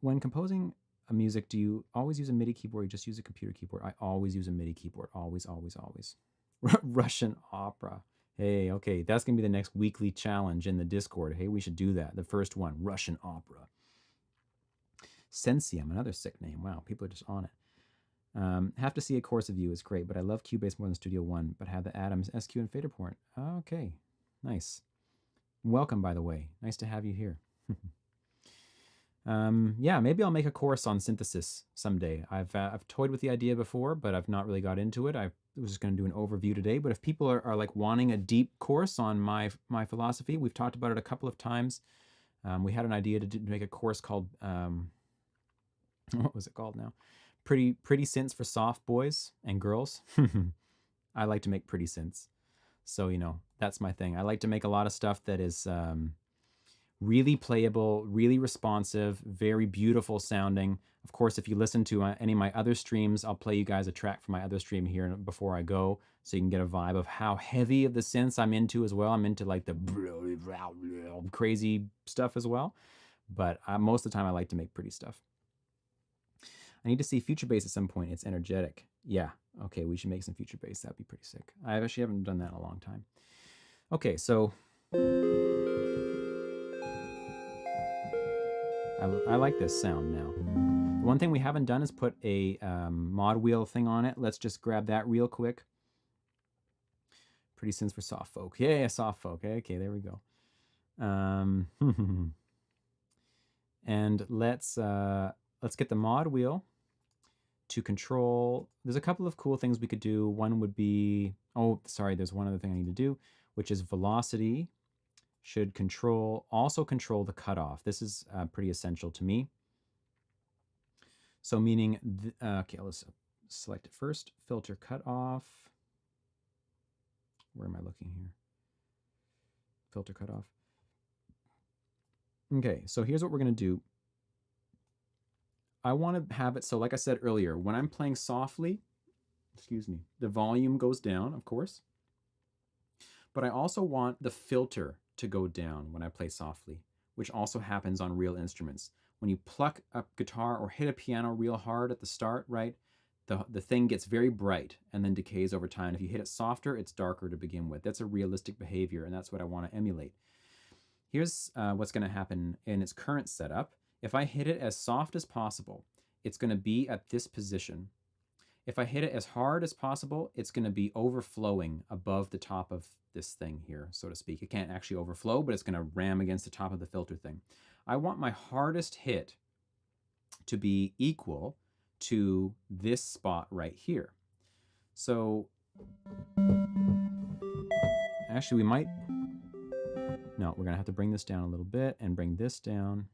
When composing a music, do you always use a MIDI keyboard or you just use a computer keyboard? I always use a MIDI keyboard. Always, always, always. Russian opera. Hey, okay, that's going to be the next weekly challenge in the Discord. Hey, we should do that. The first one, Russian opera. Sensium, another sick name. Wow, people are just on it. Have to see a course of you is great, but I love Cubase more than Studio One, but have the Atoms, SQ, and fader port. Okay, nice. Welcome, by the way. Nice to have you here. Yeah, maybe I'll make a course on synthesis someday. I've toyed with the idea before, but I've not really got into it. I was just going to do an overview today, but if people are like wanting a deep course on my philosophy, we've talked about it a couple of times. We had an idea to make a course called, what was it called now? Pretty synths for soft boys and girls. I like to make pretty synths. So, you know, that's my thing. I like to make a lot of stuff that is really playable, really responsive, very beautiful sounding. Of course, if you listen to any of my other streams, I'll play you guys a track from my other stream here before I go, so you can get a vibe of how heavy of the synths I'm into as well. I'm into like the crazy stuff as well, but most of the time I like to make pretty stuff. I need to see Future Bass at some point. It's energetic. Yeah, okay, we should make some Future Bass. That'd be pretty sick. I actually haven't done that in a long time. Okay, so I like this sound now. One thing we haven't done is put a mod wheel thing on it. Let's just grab that real quick. Pretty synths for soft folk. Yeah, soft folk. Okay, there we go. And let's get the mod wheel to control. There's a couple of cool things we could do. One would be, oh, sorry, there's one other thing I need to do, which is velocity should also control the cutoff. This is pretty essential to me. So meaning, okay, let's select it first. Filter cutoff. Where am I looking here? Filter cutoff. Okay, so here's what we're going to do. I want to have it so, like I said earlier, when I'm playing softly, excuse me, the volume goes down, of course. But I also want the filter to go down when I play softly, which also happens on real instruments. When you pluck a guitar or hit a piano real hard at the start, right, the thing gets very bright and then decays over time. If you hit it softer, it's darker to begin with. That's a realistic behavior, and that's what I want to emulate. Here's what's going to happen in its current setup. If I hit it as soft as possible, it's going to be at this position. If I hit it as hard as possible, it's going to be overflowing above the top of this thing here, so to speak. It can't actually overflow, but it's going to ram against the top of the filter thing. I want my hardest hit to be equal to this spot right here. So actually we might, no, we're going to have to bring this down a little bit and bring this down.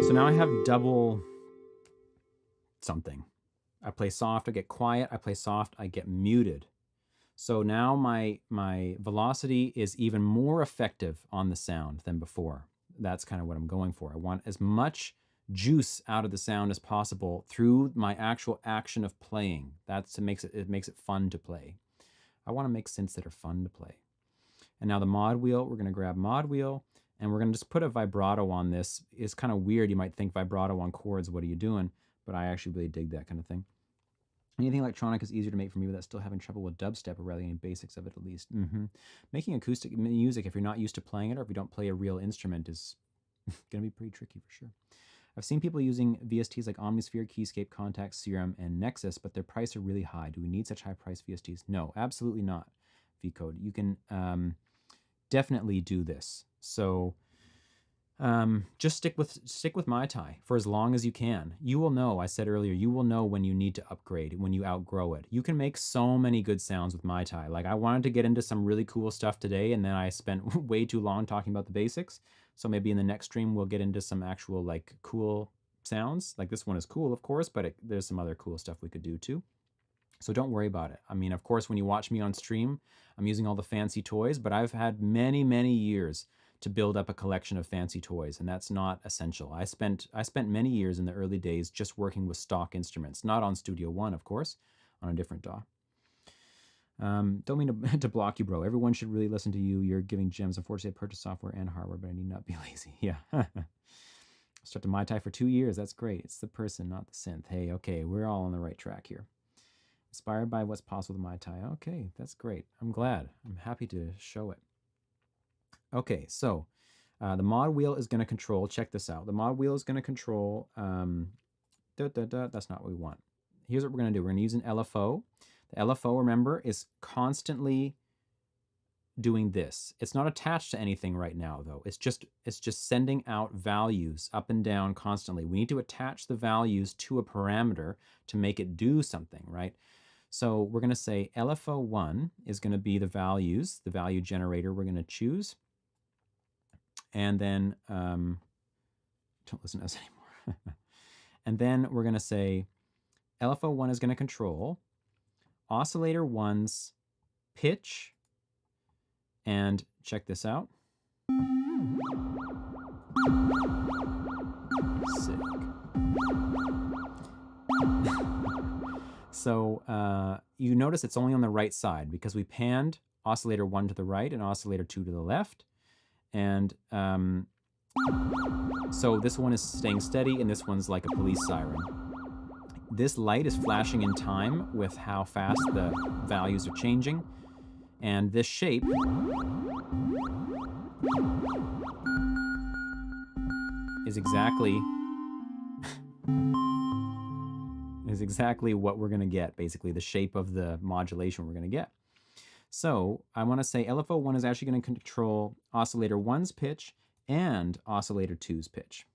So now I have double something. I play soft, I get quiet. I play soft, I get muted. So now my velocity is even more effective on the sound than before. That's kind of what I'm going for. I want as much juice out of the sound as possible through my actual action of playing. It makes it fun to play. I want to make synths that are fun to play. And now the mod wheel, we're going to grab mod wheel, and we're going to just put a vibrato on this. It's kind of weird. You might think vibrato on chords, what are you doing? But I actually really dig that kind of thing. Anything electronic is easier to make for me without still having trouble with dubstep or rather any basics of it at least. Making acoustic music, if you're not used to playing it or if you don't play a real instrument, is Gonna be pretty tricky for sure. I've seen people using VSTs like Omnisphere, Keyscape, Contact, Serum, and Nexus, but their price are really high. Do we need such high price VSTs? No, absolutely not, VCode. You can definitely do this. So just stick with Mai Tai for as long as you can. You will know, I said earlier, you will know when you need to upgrade, when you outgrow it. You can make so many good sounds with Mai Tai. Like I wanted to get into some really cool stuff today, and then I spent way too long talking about the basics. So maybe in the next stream, we'll get into some actual like cool sounds. Like this one is cool, of course, but there's some other cool stuff we could do too. So don't worry about it. I mean, of course, when you watch me on stream, I'm using all the fancy toys, but I've had many, many years to build up a collection of fancy toys, and that's not essential. I spent many years in the early days just working with stock instruments, not on Studio One, of course, on a different DAW. Don't mean to block you, bro. Everyone should really listen to you. You're giving gems. Unfortunately, I purchased software and hardware, but I need not be lazy. Yeah. Stuck to Mai Tai for 2 years. That's great. It's the person, not the synth. Hey, okay, we're all on the right track here. Inspired by what's possible with Mai Tai. Okay, that's great. I'm glad. I'm happy to show it. Okay, so the mod wheel is going to control, check this out. The mod wheel is going to control, that's not what we want. Here's what we're going to do. We're going to use an LFO. The LFO, remember, is constantly doing this. It's not attached to anything right now, though. It's just sending out values up and down constantly. We need to attach the values to a parameter to make it do something, right? So we're going to say LFO1 is going to be the values, the value generator we're going to choose. And then, don't listen to us anymore. And then we're going to say LFO1 is going to control Oscillator 1's pitch. And check this out. Sick. So you notice it's only on the right side because we panned Oscillator 1 to the right and Oscillator 2 to the left. And so this one is staying steady and this one's like a police siren. This light is flashing in time with how fast the values are changing. And this shape is exactly what we're going to get, basically the shape of the modulation we're going to get. So I want to say LFO1 is actually going to control Oscillator 1's pitch and Oscillator 2's pitch.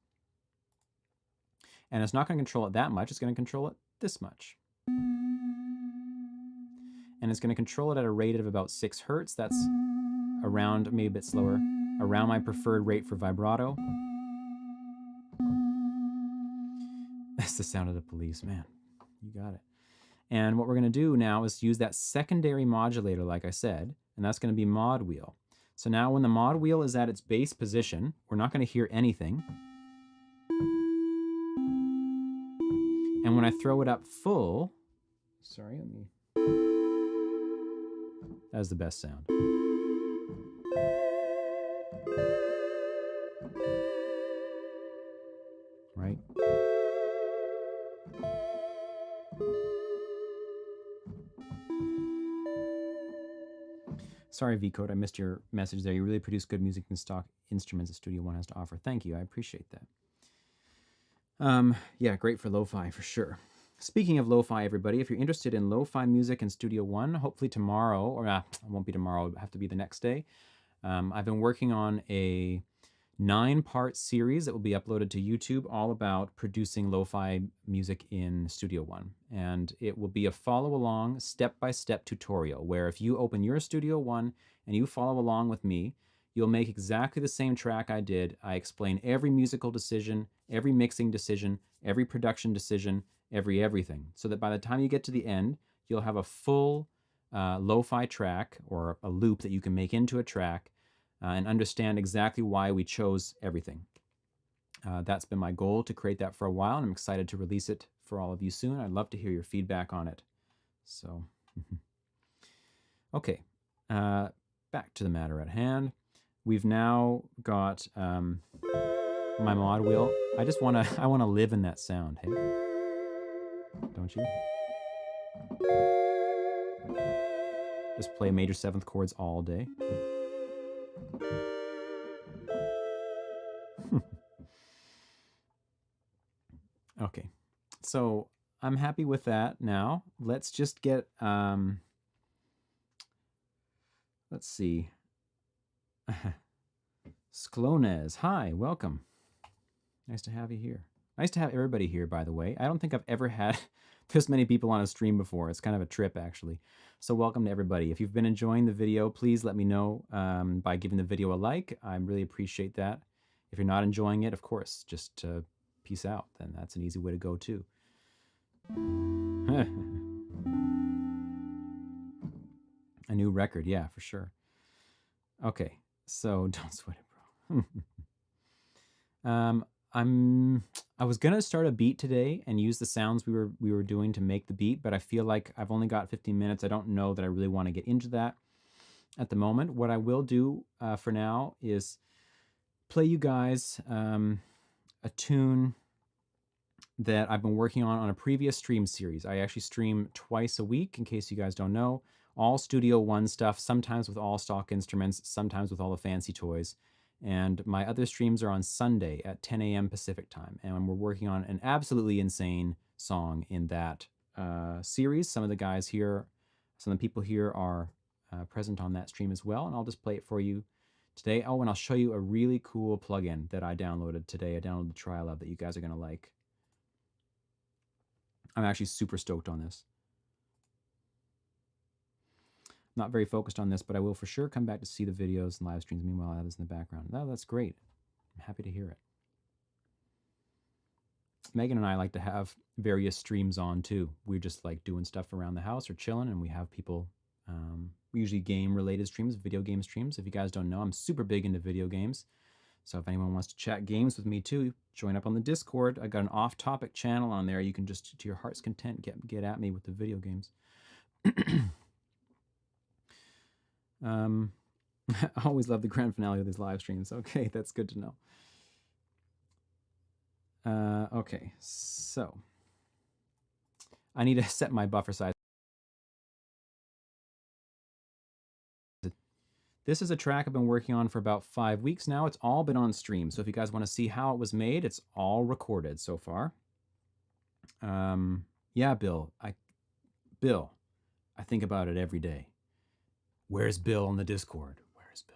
And it's not going to control it that much, it's going to control it this much. And it's going to control it at a rate of about 6 Hertz. That's around, maybe a bit slower, around my preferred rate for vibrato. That's the sound of the police, man. You got it. And what we're going to do now is use that secondary modulator, like I said, and that's going to be mod wheel. So now when the mod wheel is at its base position, we're not going to hear anything. And when I throw it up full, sorry, let me... That's the best sound. Right? Sorry, VCode, I missed your message there. You really produce good music and stock instruments that Studio One has to offer. Thank you, I appreciate that. Yeah, great for lo-fi for sure. Speaking of lo-fi, everybody, if you're interested in lo-fi music in Studio One, hopefully tomorrow, or it won't be tomorrow, it'll have to be the next day. I've been working on a 9-part series that will be uploaded to YouTube all about producing lo-fi music in Studio One. And it will be a follow-along, step-by-step tutorial where if you open your Studio One and you follow along with me, you'll make exactly the same track I did. I explain every musical decision, every mixing decision, every production decision, everything. So that by the time you get to the end, you'll have a full lo-fi track or a loop that you can make into a track and understand exactly why we chose everything. That's been my goal, to create that for a while, and I'm excited to release it for all of you soon. I'd love to hear your feedback on it. So, okay, back to the matter at hand. We've now got my mod wheel. I wanna live in that sound, hey? Don't you? Just play major 7th chords all day. Okay, so I'm happy with that now. Let's just get, let's see. Sklones, hi, welcome. Nice to have you here. Nice to have everybody here, by the way. I don't think I've ever had this many people on a stream before. It's kind of a trip, actually. So welcome to everybody. If you've been enjoying the video, please let me know by giving the video a like. I really appreciate that. If you're not enjoying it, of course, just peace out. Then that's an easy way to go, too. A new record, yeah, for sure. Okay, so don't sweat it, bro. I was gonna start a beat today and use the sounds we were doing to make the beat, but I feel like I've only got 15 minutes. I don't know that I really want to get into that at the moment. What I will do for now is play you guys a tune that I've been working on a previous stream series. I actually stream twice a week, in case you guys don't know. All Studio One stuff, sometimes with all stock instruments, sometimes with all the fancy toys. And my other streams are on Sunday at 10 a.m. Pacific time. And we're working on an absolutely insane song in that series. Some of the guys here, some of the people here are present on that stream as well. And I'll just play it for you today. Oh, and I'll show you a really cool plugin that I downloaded today. I downloaded the trial of that you guys are going to like. I'm actually super stoked on this. Not very focused on this, but I will for sure come back to see the videos and live streams. Meanwhile, I have this in the background. Oh, that's great. I'm happy to hear it. Megan and I like to have various streams on too. We're just like doing stuff around the house or chilling, and we have people, usually game-related streams, video game streams. If you guys don't know, I'm super big into video games. So if anyone wants to chat games with me too, join up on the Discord. I got an off-topic channel on there. You can just, to your heart's content, get at me with the video games. I always love the grand finale of these live streams. Okay, that's good to know. Okay, so I need to set my buffer size. This is a track I've been working on for about 5 weeks now. It's all been on stream. So if you guys want to see how it was made, it's all recorded so far. Yeah, Bill, I think about it every day. Where's Bill on the Discord? Where's Bill?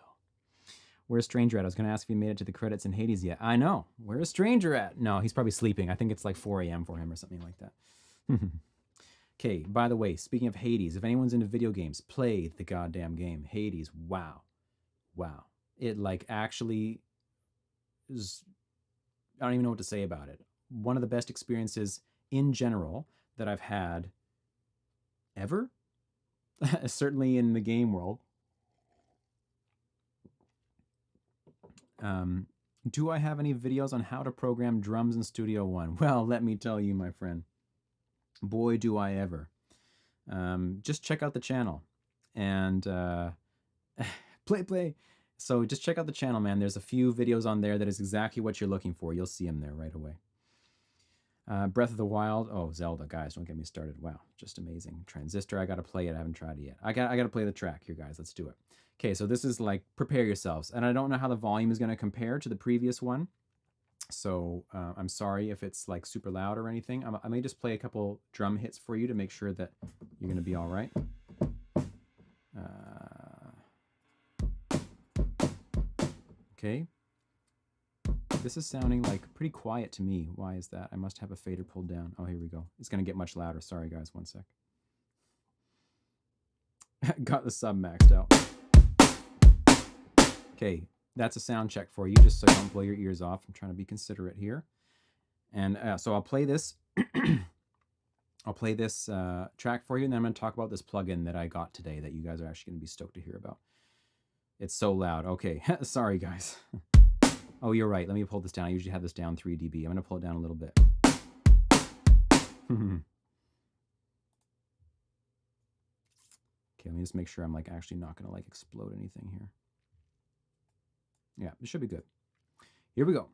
Where's Stranger at? I was going to ask if he made it to the credits in Hades yet. I know. Where's Stranger at? No, he's probably sleeping. I think it's like 4 a.m. for him or something like that. Okay, by the way, speaking of Hades, if anyone's into video games, play the goddamn game. Hades, wow. Wow. It like actually is, I don't even know what to say about it. One of the best experiences in general that I've had ever. Certainly in the game world. Do I have any videos on how to program drums in Studio One? Well, let me tell you, my friend. Boy, do I ever. Just check out the channel. And play. So just check out the channel, man. There's a few videos on there that is exactly what you're looking for. You'll see them there right away. Breath of the Wild. Oh, Zelda, guys, don't get me started. Wow, just amazing. Transistor, I got to play it. I haven't tried it yet. I got to play the track here, guys. Let's do it. Okay, so this is like, prepare yourselves. And I don't know how the volume is going to compare to the previous one. So I'm sorry if it's like super loud or anything. I may just play a couple drum hits for you to make sure that you're going to be all right. Okay. This is sounding like pretty quiet to me. Why is that? I must have a fader pulled down. Oh, here we go. It's going to get much louder. Sorry, guys. One sec. Got the sub maxed out. Okay, that's a sound check for you, just so you don't blow your ears off. I'm trying to be considerate here. And so I'll play this. I'll play this track for you, and then I'm going to talk about this plugin that I got today that you guys are actually going to be stoked to hear about. It's so loud. Okay, sorry, guys. Oh, you're right. Let me pull this down. I usually have this down 3 dB. I'm going to pull it down a little bit. Okay, let me just make sure I'm like actually not going to like explode anything here. Yeah, it should be good. Here we go.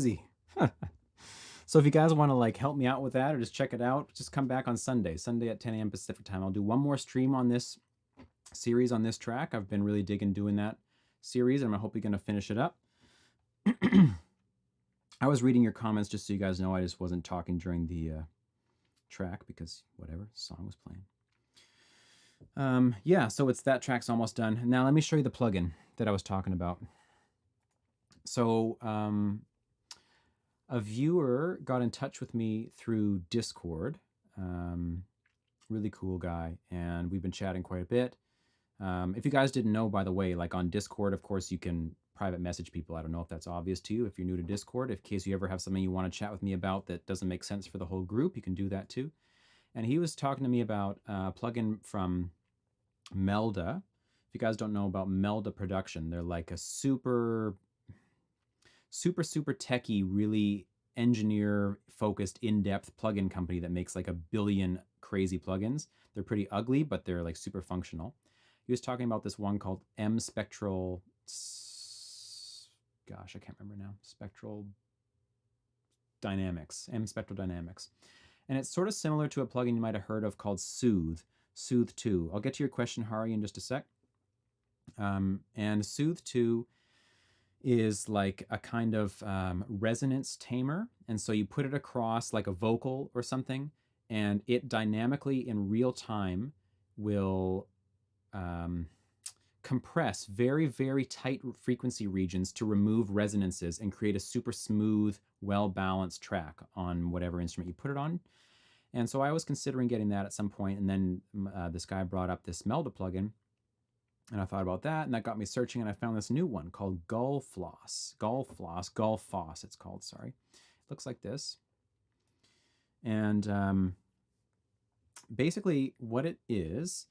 crazy. So if you guys want to like help me out with that or just check it out, just come back on Sunday at 10 a.m. Pacific time. I'll do one more stream on this series on this track. I've been really digging doing that series, and I hope you're going to finish it up. I was reading your comments just so you guys know I just wasn't talking during the track because whatever, song was playing. Yeah, so it's that track's almost done. Now let me show you the plugin that I was talking about. So a viewer got in touch with me through Discord. Really cool guy, and we've been chatting quite a bit. If you guys didn't know, by the way, like on Discord, of course, you can private message people. I don't know if that's obvious to you if you're new to Discord. In case you ever have something you want to chat with me about that doesn't make sense for the whole group, you can do that too. And he was talking to me about a plugin from Melda. If you guys don't know about Melda Production, they're like a super techie, really engineer-focused, in-depth plugin company that makes like 1 billion crazy plugins. They're pretty ugly, but they're like super functional. He was talking about this one called Spectral. Gosh, I can't remember now. Spectral Dynamics. Spectral Dynamics. And it's sort of similar to a plugin you might have heard of called Soothe 2. I'll get to your question, Hari, in just a sec. And Soothe 2 is like a kind of resonance tamer. And so you put it across like a vocal or something, and it dynamically in real time will compress very, very tight frequency regions to remove resonances and create a super smooth, well-balanced track on whatever instrument you put it on. And so I was considering getting that at some point, and then this guy brought up this Melda plugin, and I thought about that, and that got me searching, and I found this new one called Gullfoss, it's called, sorry. It looks like this. And basically what it is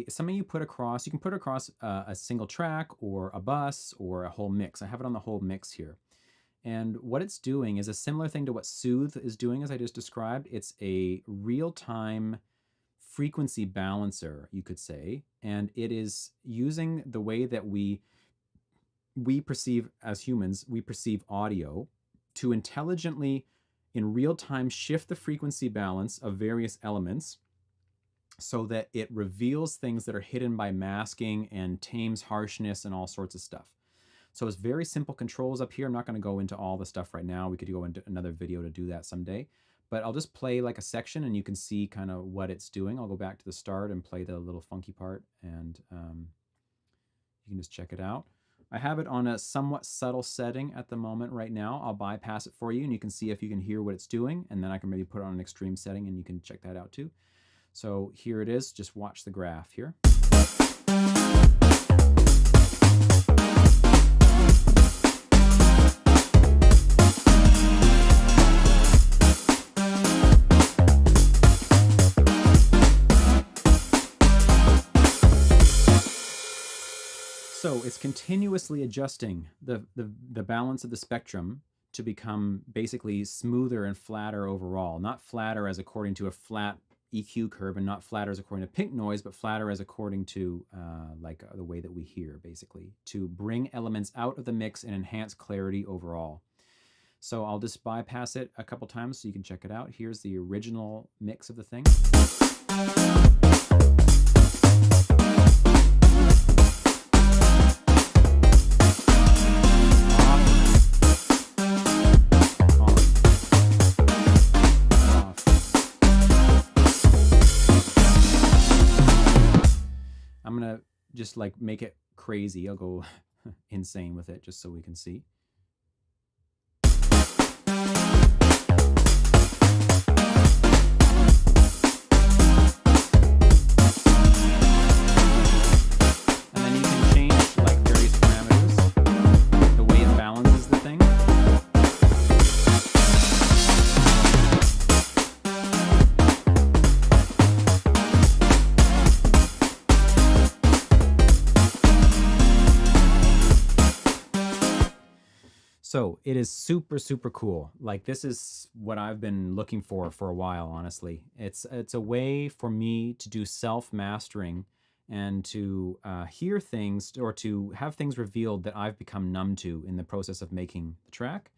something you put across. You can put across a single track or a bus or a whole mix. I have it on the whole mix here. And what it's doing is a similar thing to what Soothe is doing, as I just described. It's a real-time frequency balancer, you could say, and it is using the way that we perceive as humans, we perceive audio to intelligently, in real time, shift the frequency balance of various elements so that it reveals things that are hidden by masking and tames harshness and all sorts of stuff. So it's very simple controls up here. I'm not going to go into all the stuff right now. We could go into another video to do that someday. But I'll just play like a section and you can see kind of what it's doing. I'll go back to the start and play the little funky part, and you can just check it out. I have it on a somewhat subtle setting at the moment right now. I'll bypass it for you and you can see if you can hear what it's doing, and then I can maybe put it on an extreme setting and you can check that out too. So here it is. Just watch the graph here. So it's continuously adjusting the balance of the spectrum to become basically smoother and flatter overall. Not flatter as according to a flat EQ curve, and not flatter as according to pink noise, but flatter as according to like the way that we hear, basically, to bring elements out of the mix and enhance clarity overall. So I'll just bypass it a couple times so you can check it out. Here's the original mix of the thing. I'm gonna just like make it crazy. I'll go insane with it just so we can see. And then you can change like various parameters, the way it balances the thing. So it is super, super cool. Like, this is what I've been looking for a while, honestly. It's a way for me to do self-mastering and to hear things or to have things revealed that I've become numb to in the process of making the track.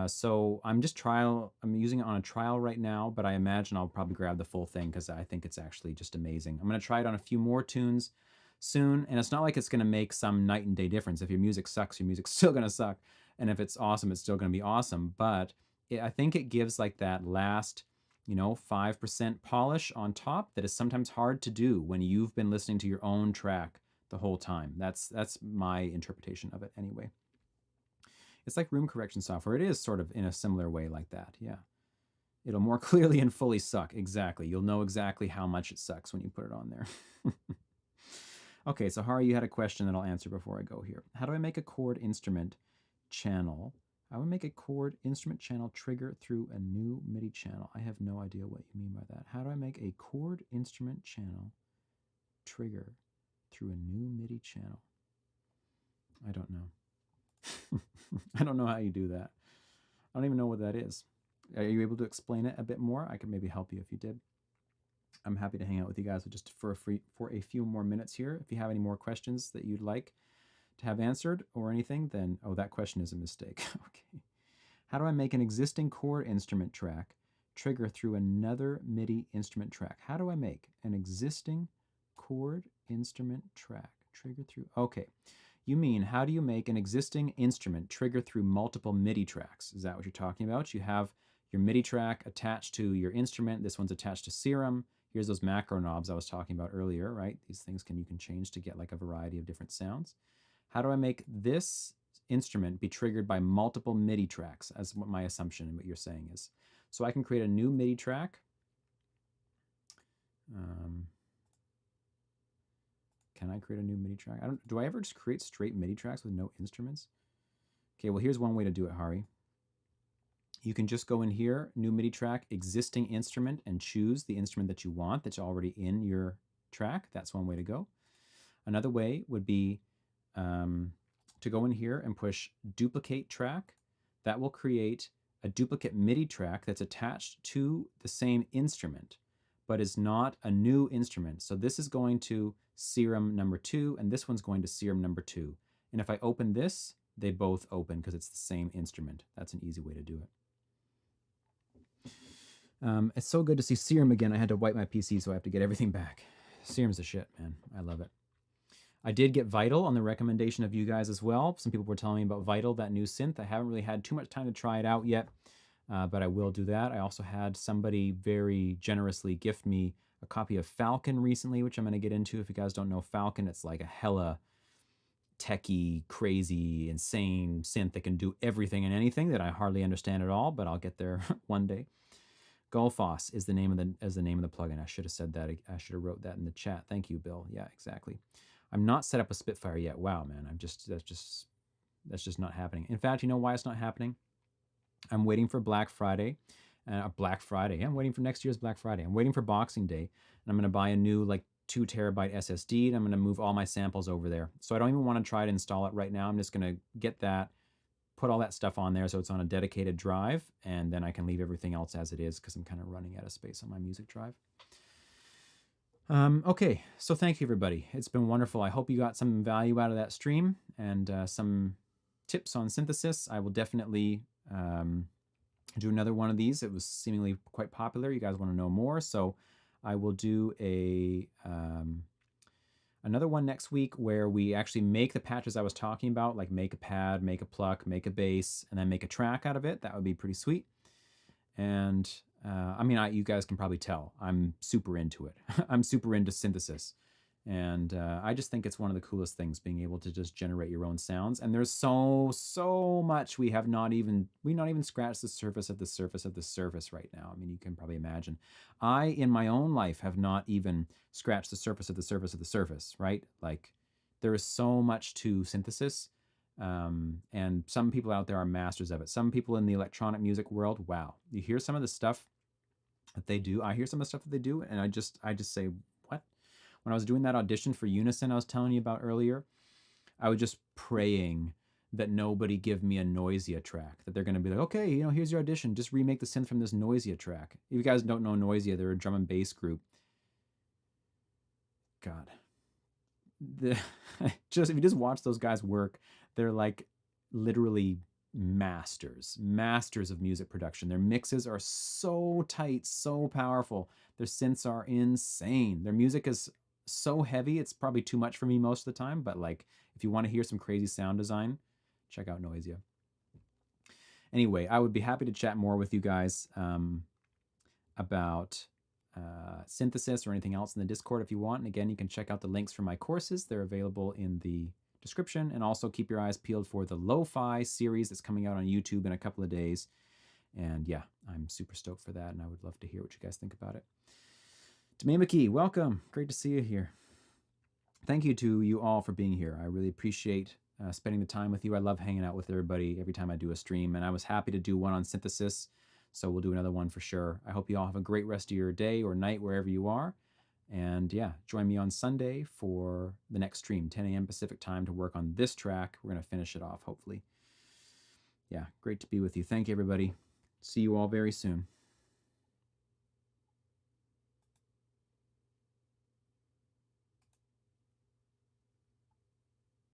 So I'm using it on a trial right now, but I imagine I'll probably grab the full thing because I think it's actually just amazing. I'm going to try it on a few more tunes soon, and it's not like it's going to make some night and day difference. If your music sucks, your music's still going to suck, and if it's awesome, it's still going to be awesome. But I think it gives like that last, 5% polish on top that is sometimes hard to do when you've been listening to your own track the whole time. That's my interpretation of it anyway. It's like room correction software. It is sort of in a similar way like that. Yeah. It'll more clearly and fully suck. Exactly. You'll know exactly how much it sucks when you put it on there. Okay, so Hari, you had a question that I'll answer before I go here. How do I make a chord instrument channel? I would make a chord instrument channel trigger through a new MIDI channel. I have no idea what you mean by that. How do I make a chord instrument channel trigger through a new MIDI channel? I don't know. I don't know how you do that. I don't even know what that is. Are you able to explain it a bit more? I could maybe help you if you did. I'm happy to hang out with you guys just for a few more minutes here. If you have any more questions that you'd like to have answered or anything, then, oh, that question is a mistake. Okay. How do I make an existing chord instrument track trigger through another MIDI instrument track? How do I make an existing chord instrument track trigger through? Okay. You mean, how do you make an existing instrument trigger through multiple MIDI tracks? Is that what you're talking about? You have your MIDI track attached to your instrument. This one's attached to Serum. Here's those macro knobs I was talking about earlier, right? These things you can change to get like a variety of different sounds. How do I make this instrument be triggered by multiple MIDI tracks, as what my assumption and what you're saying is? So I can create a new MIDI track. Can I create a new MIDI track? Do I ever just create straight MIDI tracks with no instruments? Okay, well, here's one way to do it, Hari. You can just go in here, new MIDI track, existing instrument, and choose the instrument that you want that's already in your track. That's one way to go. Another way would be to go in here and push duplicate track. That will create a duplicate MIDI track that's attached to the same instrument, but is not a new instrument. So this is going to Serum number 2, and this one's going to Serum number 2. And if I open this, they both open because it's the same instrument. That's an easy way to do it. It's so good to see Serum again. I had to wipe my PC, so I have to get everything back. Serum's the shit, man. I love it. I did get Vital on the recommendation of you guys as well. Some people were telling me about Vital, that new synth. I haven't really had too much time to try it out yet, but I will do that. I also had somebody very generously gift me a copy of Falcon recently, which I'm going to get into. If you guys don't know Falcon, it's like a hella techie, crazy, insane synth that can do everything and anything that I hardly understand at all, but I'll get there one day. Golfos is the name of the plugin. I should have said that. I should have wrote that in the chat. Thank you, Bill. Yeah, exactly. I'm not set up a Spitfire yet. Wow, man. That's just not happening. In fact, you know why it's not happening? I'm waiting for Black Friday. I'm waiting for next year's Black Friday. I'm waiting for Boxing Day, and I'm going to buy a new like 2 terabyte SSD, and I'm going to move all my samples over there. So I don't even want to try to install it right now. I'm just going to get that, put all that stuff on there so it's on a dedicated drive, and then I can leave everything else as it is because I'm kind of running out of space on my music drive. Okay, so thank you, everybody. It's been wonderful. I hope you got some value out of that stream and some tips on synthesis. I will definitely do another one of these. It was seemingly quite popular. You guys want to know more, so I will do another one next week where we actually make the patches I was talking about, like make a pad, make a pluck, make a bass, and then make a track out of it. That would be pretty sweet. And I mean, you guys can probably tell I'm super into it. I'm super into synthesis. And I just think it's one of the coolest things, being able to just generate your own sounds. And there's so much we not even scratched the surface of the surface of the surface right now. I mean, you can probably imagine. I, in my own life, have not even scratched the surface of the surface of the surface, right? Like, there is so much to synthesis. And some people out there are masters of it. Some people in the electronic music world, wow. You hear some of the stuff that they do. I hear some of the stuff that they do, and I just say, what? When I was doing that audition for Unison I was telling you about earlier, I was just praying that nobody give me a Noisia track, that they're going to be like, okay, here's your audition. Just remake the synth from this Noisia track. If you guys don't know Noisia, they're a drum and bass group. God. If you just watch those guys work, they're like literally masters of music production. Their mixes are so tight, so powerful. Their synths are insane. Their music is so heavy, it's probably too much for me most of the time, but like if you want to hear some crazy sound design, check out Noisia. Anyway, I would be happy to chat more with you guys about synthesis or anything else in the Discord if you want. And again, you can check out the links for my courses. They're available in the description. And also keep your eyes peeled for the Lo-Fi series that's coming out on YouTube in a couple of days. And yeah, I'm super stoked for that, and I would love to hear what you guys think about it. Tamimaki, welcome. Great to see you here. Thank you to you all for being here. I really appreciate spending the time with you. I love hanging out with everybody every time I do a stream, and I was happy to do one on synthesis, so we'll do another one for sure. I hope you all have a great rest of your day or night wherever you are. And yeah, join me on Sunday for the next stream, 10 a.m. Pacific time, to work on this track. We're going to finish it off, hopefully. Yeah, great to be with you. Thank you, everybody. See you all very soon.